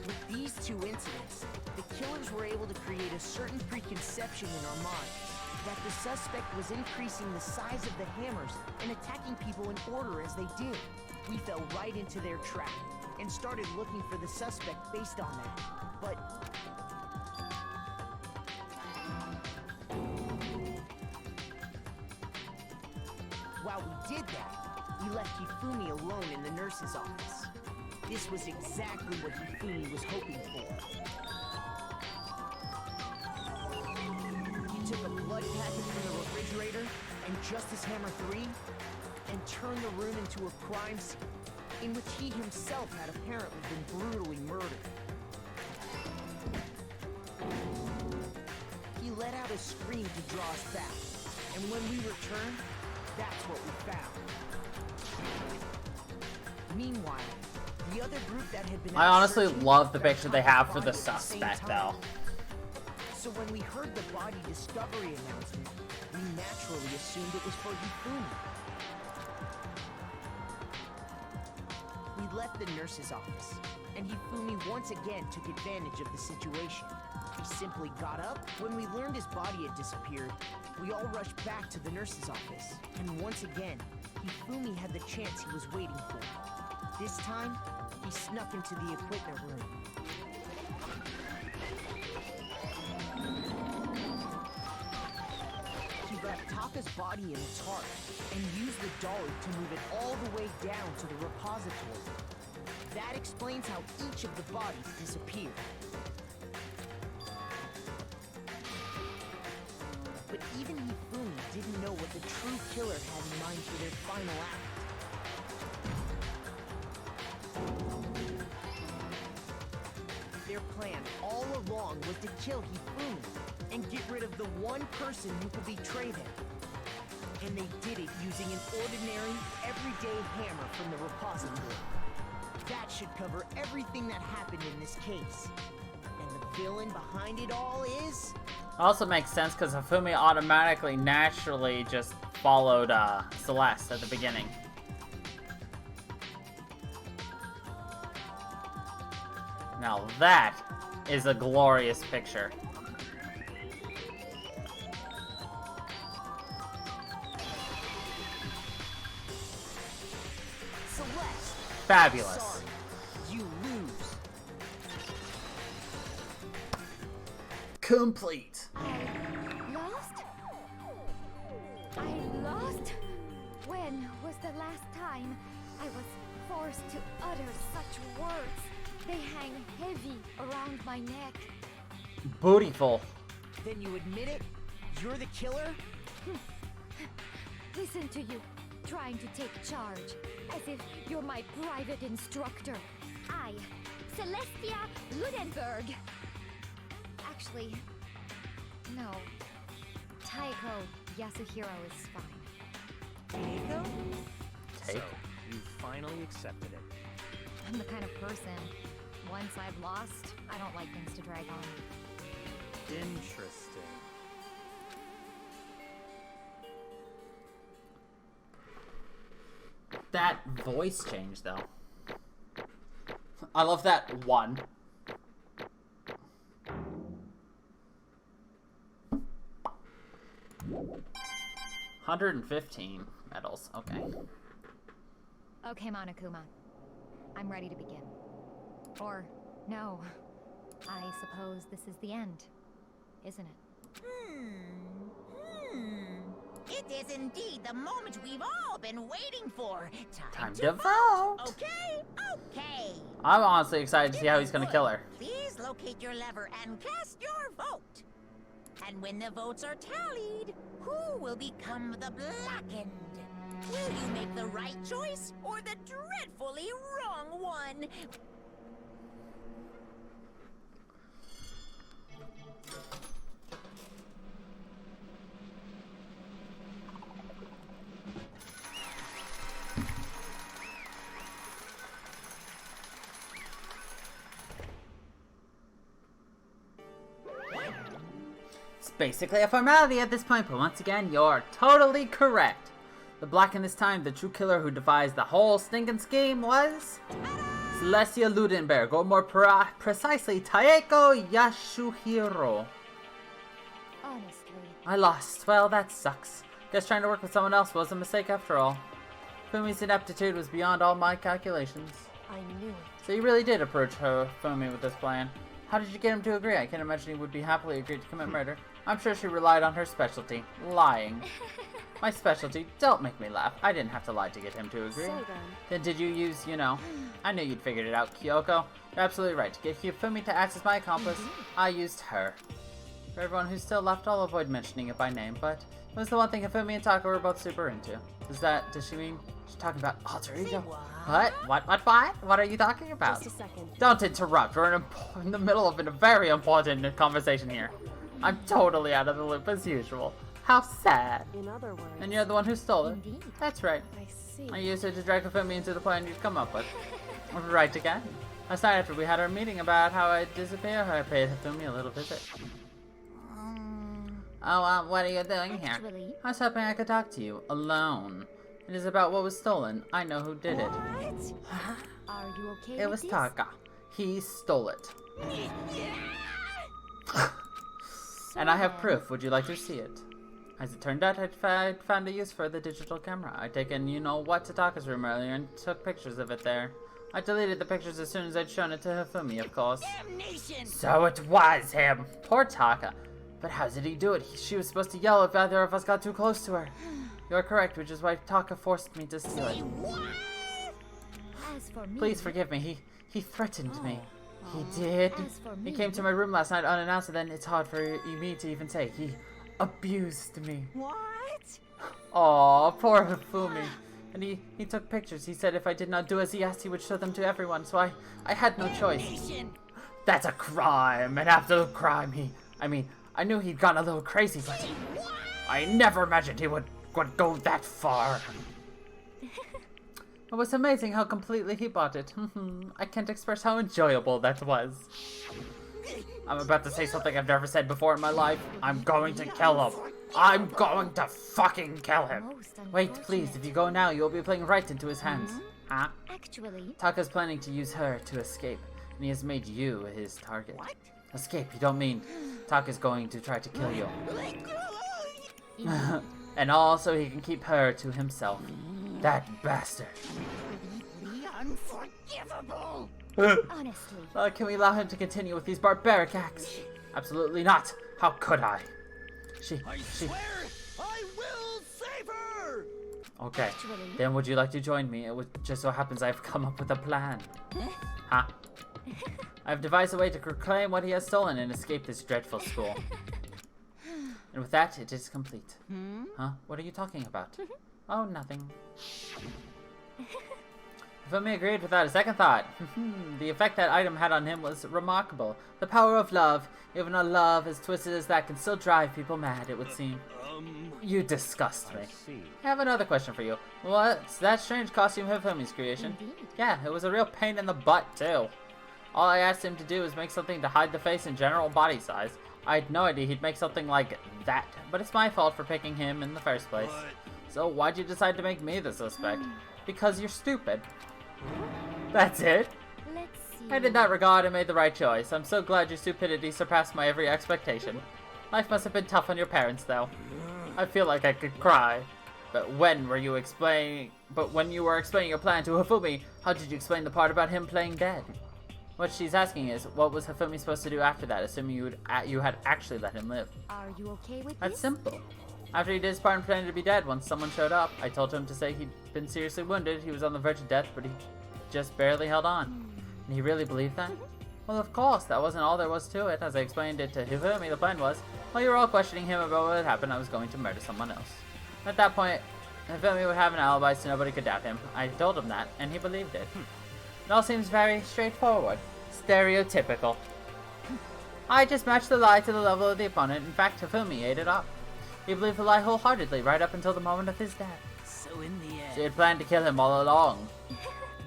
S5: With these 2 incidents, the killers were able to create a certain preconception in our minds that the suspect was increasing the size of the hammers and attacking people in order as they did. We fell right into their trap and started looking for the suspect based on that. But while we did that, we left Hifumi alone in the nurse's office. This was exactly what Hifumi was hoping for. He took a blood packet from the refrigerator and Justice Hammer 3 and turned the room into a crime scene in which he himself had apparently been brutally murdered. He let out a scream to draw us back, and when we returned, that's what we found. Meanwhile, the other group that had been
S1: I honestly
S5: searching
S1: love the
S5: got
S1: picture they have for the
S5: caught at same
S1: suspect,
S5: time.
S1: though.
S5: So when we heard the body discovery announcement, we naturally assumed it was for Hifumi. We left the nurse's office, and Hifumi once again took advantage of the situation. He simply got up. When we learned his body had disappeared, we all rushed back to the nurse's office. And once again, Hifumi had the chance he was waiting for. This time, he snuck into the equipment room. He wrapped Taka's body in a tarp and used the dolly to move it all the way down to the repository. That explains how each of the bodies disappeared. But even Hifumi didn't know what the true killer had in mind for their final act. Their plan all along was to kill Hifumi and get rid of the one person who could betray them. And they did it using an ordinary, everyday hammer from the repository. That should cover everything that happened in this case. And the villain behind it all is...
S1: Also makes sense because Hifumi automatically, naturally just followed Celeste at the beginning. Now that is a glorious picture.
S5: Celeste!
S1: Fabulous.
S5: Sorry, you lose.
S1: Complete.
S3: Lost? I lost? When was the last time I was forced to utter such words? They hang heavy around my neck.
S1: Bootyful.
S5: Then you admit it? You're the killer?
S3: Listen to you, trying to take charge, as if you're my private instructor. I, Celestia Ludenberg. Actually, no. Taiko Yasuhiro is fine.
S5: Taiko?
S1: Take.
S8: So, you finally accepted it.
S3: I'm the kind of person, once I've lost, I don't like things to drag on.
S8: Interesting.
S1: That voice change, though. I love that one. $115 medals. Okay.
S3: Okay, Monokuma. I'm ready to begin. Or, no. I suppose this is the end, isn't it?
S2: is indeed the moment we've all been waiting for.
S1: Time to vote.
S2: Okay, okay.
S1: I'm honestly excited to see how he's gonna kill her.
S2: Please locate your lever and cast your vote. And when the votes are tallied, who will become the Blackened? Will you make the right choice or the dreadfully wrong one?
S1: It's basically a formality at this point, but once again, you're totally correct. The Blackened this time, the true killer who devised the whole stinking scheme was Celestia Ludenberg, or more precisely, Taeko Yasuhiro.
S3: Honestly,
S1: I lost. Well, that sucks. Guess trying to work with someone else was a mistake after all. Fumi's ineptitude was beyond all my calculations.
S6: I knew it.
S1: So you really did approach Fumi with this plan. How did you get him to agree? I can't imagine he would be happily agreed to commit murder. I'm sure she relied on her specialty, lying. My specialty? Don't make me laugh. I didn't have to lie to get him to agree.
S6: So then,
S1: Then did you use, you know, I knew you'd figured it out, Kyoko. You're absolutely right. To get Fumi to act as my accomplice, I used her. For everyone who's still left, I'll avoid mentioning it by name, but it was the one thing Fumi and Taka were both super into. Does she mean she's talking about alter ego? What? What are you talking about?
S6: just a second.
S1: Don't interrupt. We're in the middle of a very important conversation here. I'm totally out of the loop as usual. How sad.
S6: In other words,
S1: And you're the one who stole it.
S3: indeed.
S1: That's right.
S6: I see.
S1: I used it to drag Fumi into the plan you'd come up with. Right again. Last night after we had our meeting about how I'd disappear, I paid Fumi a little visit. What are you doing here?
S3: Actually,
S1: I was hoping I could talk to you, alone. It is about what was stolen. I know who did it.
S3: are you okay
S1: It
S3: with
S1: was
S3: this?
S1: Taka. He stole it. And I have proof. Would you like to see it? As it turned out, I'd found a use for the digital camera. I'd taken you-know-what to Taka's room earlier and took pictures of it there. I deleted the pictures as soon as I'd shown it to Hifumi, of course.
S2: Damnation!
S1: So it was him! Poor Taka. But how did he do it? She was supposed to yell if either of us got too close to her. You're correct, which is why Taka forced me to steal it.
S3: As for me,
S1: Please forgive me. He threatened me. He did.
S3: As for
S1: He
S3: me-
S1: came to my room last night unannounced, and then it's hard for me to even say. He abused me.
S2: What?
S1: Aw, poor Hifumi. And he took pictures. He said if I did not do as he asked, he would show them to everyone. So I had no choice.
S2: Damnation!
S1: That's a crime. An absolute crime. I knew he'd gone a little crazy, but I never imagined he would go that far. It was amazing how completely he bought it. I can't express how enjoyable that was. I'm about to say something I've never said before in my life. I'm going to kill him. I'm going to fucking kill him.
S3: Most
S1: Wait, please,
S3: unfortunate.
S1: if you go now, you'll be playing right into his hands. Huh?
S3: Actually,
S1: Taka's planning to use her to escape, and he has made you his target. What? Escape, you don't mean Taka's going to try to kill you. And also he can keep her to himself. That bastard.
S2: Unforgivable!
S3: honestly,
S1: Can we allow him to continue with these barbaric acts? Absolutely not. How could I? She...
S4: Swear I will save her!
S1: Okay.
S3: Actually-
S1: Then would you like to join me? It just so happens I've come up with a plan. Huh? I've devised a way to reclaim what he has stolen and escape this dreadful school. And with that, it is complete. Huh? What are you talking about? Oh, nothing. Fumi agreed without a second thought. The effect that item had on him was remarkable. The power of love, even a love as twisted as that, can still drive people mad, it would seem. You disgust me.
S8: See.
S1: I have another question for you. What's that strange costume Hifumi's creation?
S3: Indeed.
S1: Yeah, it was a real pain in the butt, too. All I asked him to do was make something to hide the face and general body size. I had no idea he'd make something like that, but it's my fault for picking him in the first place. So why'd you decide to make me the suspect? Because you're stupid. That's it.
S3: let's see.
S1: I did that regard and made the right choice. I'm so glad your stupidity surpassed my every expectation. Life must have been tough on your parents, though. I feel like I could cry. But when you were explaining your plan to Hifumi, how did you explain the part about him playing dead? What she's asking is, what was Hifumi supposed to do after that, assuming you had actually let him live?
S3: Are you okay with
S1: That's
S3: this?
S1: simple. After he did his part in pretending to be dead, once someone showed up, I told him to say he'd been seriously wounded, he was on the verge of death, but he just barely held on. And he really believed that? Well, of course, that wasn't all there was to it. As I explained it to Hifumi, the plan was, while you were all questioning him about what had happened, I was going to murder someone else. At that point, Hifumi would have an alibi so nobody could doubt him. I told him that, and he believed it. It all seems very straightforward. Stereotypical. I just matched the lie to the level of the opponent. In fact, Hifumi ate it up. He believed the lie wholeheartedly, right up until the moment of his death.
S7: So in the end...
S1: She had planned to kill him all along.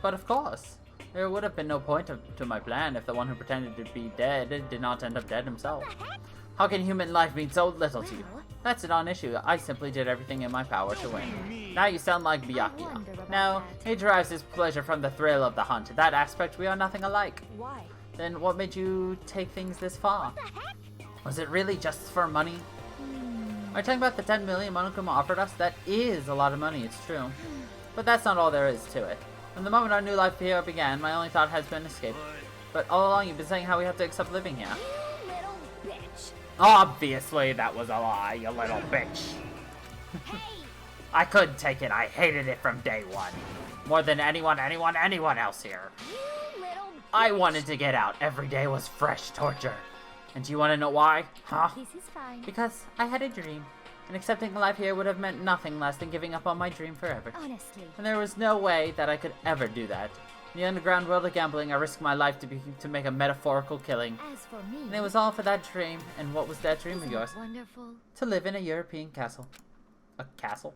S1: But of course, there would have been no point to my plan if the one who pretended to be dead did not end up dead himself. How can human life mean so little to you? That's a non-issue. I simply did everything in my power to win. Now you sound like Byakuya. No, he derives his pleasure from the thrill of the hunt. In that aspect, we are nothing alike.
S6: Why?
S1: Then what made you take things this far? Was it really just for money? Are you talking about the 10 million Monokuma offered us? That is a lot of money, it's true. But that's not all there is to it. From the moment our new life here began, my only thought has been escape. But all along you've been saying how we have to accept living here.
S9: You little bitch.
S1: Obviously that was a lie, you little bitch.
S9: Hey,
S1: I couldn't take it, I hated it from day one. More than anyone else here.
S9: you little
S1: I wanted to get out. Every day was fresh torture. And do you want to know why? Huh?
S3: This is fine.
S1: Because I had a dream. And accepting life here would have meant nothing less than giving up on my dream forever.
S3: Honestly.
S1: And there was no way that I could ever do that. In the underground world of gambling, I risked my life to make a metaphorical killing.
S3: As for me,
S1: And it was all for that dream. And what was that dream of
S3: isn't
S1: yours?
S3: it wonderful?
S1: To live in a European castle. A castle?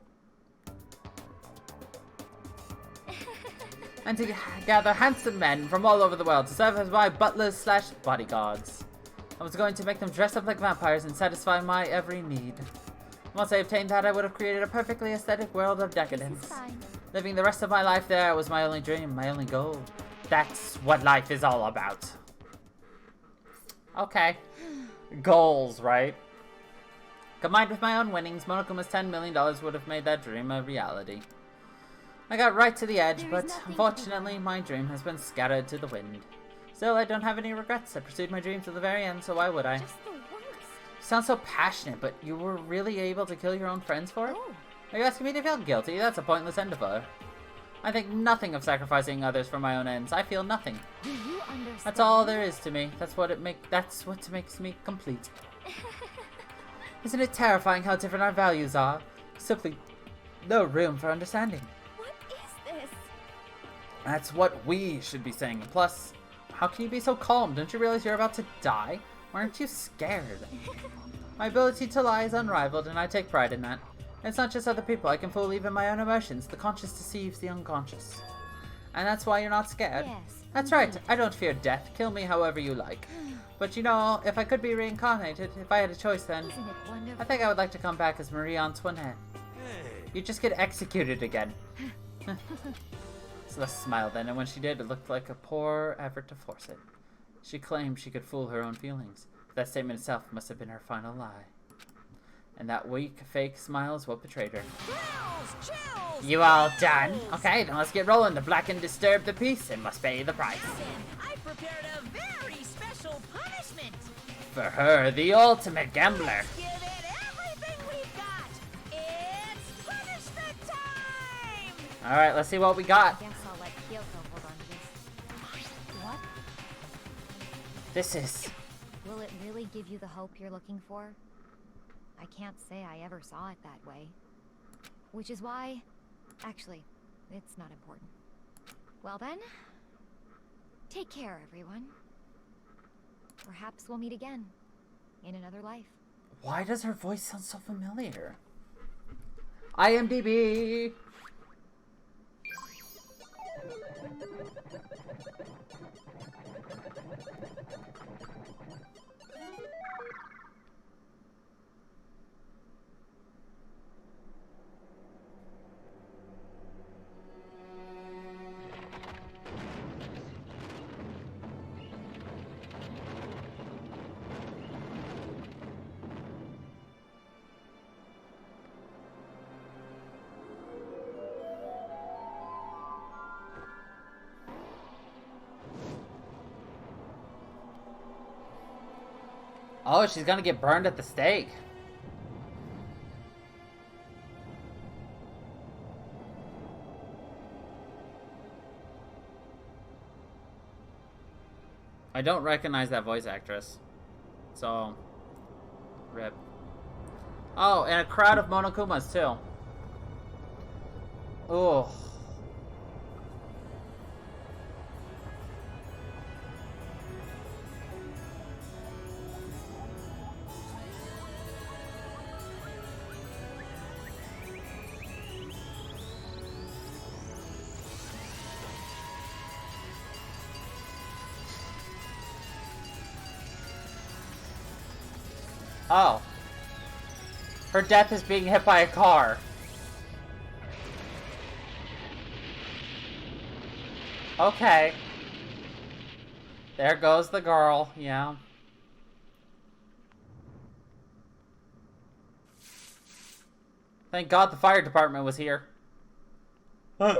S1: And to gather handsome men from all over the world to serve as my butlers slash bodyguards. I was going to make them dress up like vampires and satisfy my every need. Once I obtained that, I would have created a perfectly aesthetic world of
S3: This
S1: decadence.
S3: is fine.
S1: Living the rest of my life there was my only dream, my only goal. That's what life is all about. Okay. Goals, right? Combined with my own winnings, Monokuma's $10 million would have made that dream a reality. I got right to the edge,
S3: There is
S1: but
S3: nothing to
S1: unfortunately my dream has been scattered to the wind. Still, I don't have any regrets. I pursued my dream to the very end, so why would I?
S3: Just the worst.
S1: You sound so passionate, but you were really able to kill your own friends for it?
S3: Oh,
S1: Are you asking me to feel guilty? That's a pointless endeavor. I think nothing of sacrificing others for my own ends. I feel nothing.
S3: do you understand?
S1: That's all there is to me. That's what makes me complete. Isn't it terrifying how different our values are? Simply no room for understanding.
S3: What is this?
S1: That's what we should be saying. Plus, how can you be so calm? Don't you realize you're about to die? Why aren't you scared? My ability to lie is unrivaled, and I take pride in that. It's not just other people. I can fool even my own emotions. The conscious deceives the unconscious. And that's why you're not scared.
S3: Yes.
S1: That's right. I don't fear death. Kill me however you like. But you know, if I could be reincarnated, if I had a choice then,
S3: Isn't it wonderful?
S1: I think I would like to come back as Marie Antoinette.
S4: Hey,
S1: You'd just get executed again. Celeste smiled then, and when she did, it looked like a poor effort to force it. She claimed she could fool her own feelings, but that statement itself must have been her final lie. And that weak, fake smile is what betrayed her.
S2: Chills! Chills!
S1: You all done? Okay, then let's get rolling to black and disturb the peace and must pay the price.
S2: I prepared a very special punishment.
S1: For her, the ultimate gambler.
S2: Let's give it everything we've got. It's punishment time!
S1: Alright, let's see what we got.
S3: Guess I'll let Kyoto hold on to this. What?
S1: This is...
S3: Will it really give you the hope you're looking for? I can't say I ever saw it that way. Which is why... Actually, it's not important. Well then... Take care, everyone. Perhaps we'll meet again. In another life.
S1: Why does her voice sound so familiar? IMDb! Oh, she's gonna get burned at the stake. I don't recognize that voice actress. So, rip. Oh, and a crowd of Monokumas, too. Oh. Oh. Her death is being hit by a car. Okay. There goes the girl, yeah. Thank God the fire department was here. They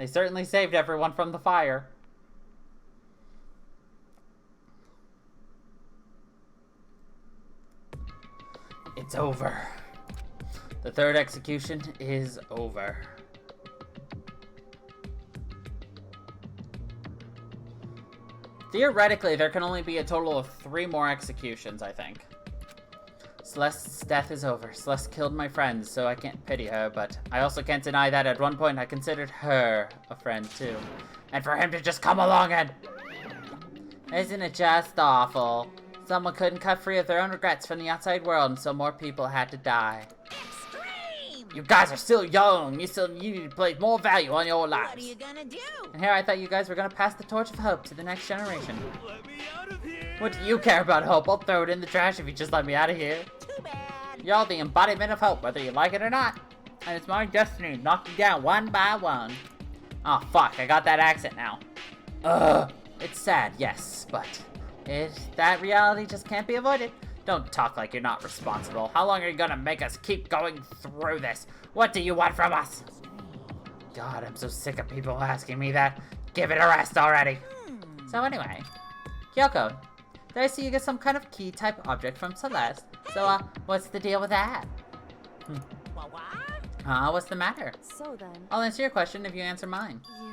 S1: certainly saved everyone from the fire. It's over. The third execution is over. Theoretically, there can only be a total of 3 more executions, I think. Celeste's death is over. Celeste killed my friends, so I can't pity her, but I also can't deny that at one point I considered her a friend, too. And for him to just come along and... Isn't it just awful? Someone couldn't cut free of their own regrets from the outside world, and so more people had to die.
S2: Extreme!
S1: You guys are still young. You need to place more value on your lives.
S2: What are you gonna do?
S1: And here I thought you guys were gonna pass the torch of hope to the next generation.
S4: Let me out of here!
S1: What do you care about hope? I'll throw it in the trash if you just let me out of here.
S2: Too bad.
S1: You're the embodiment of hope, whether you like it or not. And it's my destiny to knock you down one by one. Oh, fuck. I got that accent now. Ugh. It's sad, yes, but... that reality just can't be avoided. Don't talk like you're not responsible. How long are you gonna make us keep going through this? What do you want from us? God, I'm so sick of people asking me that. Give it a rest already. So anyway, Kyoko, did I see you get some kind of key type object from Celeste? So, what's the deal with that?
S2: What?
S1: What's the matter?
S6: So then,
S1: I'll answer your question if you answer mine.
S6: you...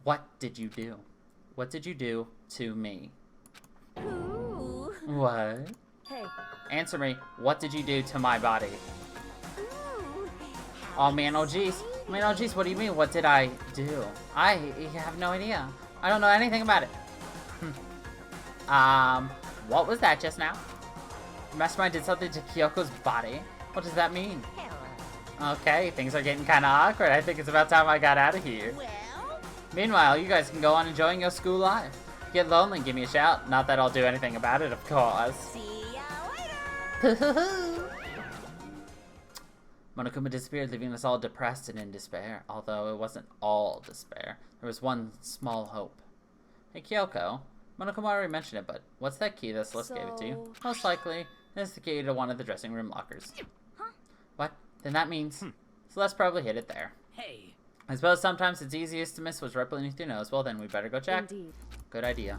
S1: What did you do? What did you do to me?
S2: Ooh.
S1: What?
S6: Hey,
S1: Answer me. What did you do to my body?
S2: Ooh.
S1: Oh man, oh geez. Man, oh geez, what do you mean? What did I do? I have no idea. I don't know anything about it. What was that just now? The mastermind did something to Kyoko's body? What does that mean?
S2: Hello.
S1: Okay, things are getting kinda awkward. I think it's about time I got out of here.
S2: Well,
S1: Meanwhile, you guys can go on enjoying your school life. If you get lonely, give me a shout. Not that I'll do anything about it, of course.
S2: see ya later.
S1: Monokuma disappeared, leaving us all depressed and in despair. Although it wasn't all despair. There was one small hope. Hey, Kyoko. Monokuma already mentioned it, but what's that key that Celeste gave it to you? Most likely, it's the key to one of the dressing room lockers.
S9: Huh?
S1: What? Then that means Celeste probably hid it there.
S7: Hey,
S1: I suppose sometimes it's easiest to miss what's right beneath your nose. Well, then we better go check.
S6: indeed.
S1: Good idea.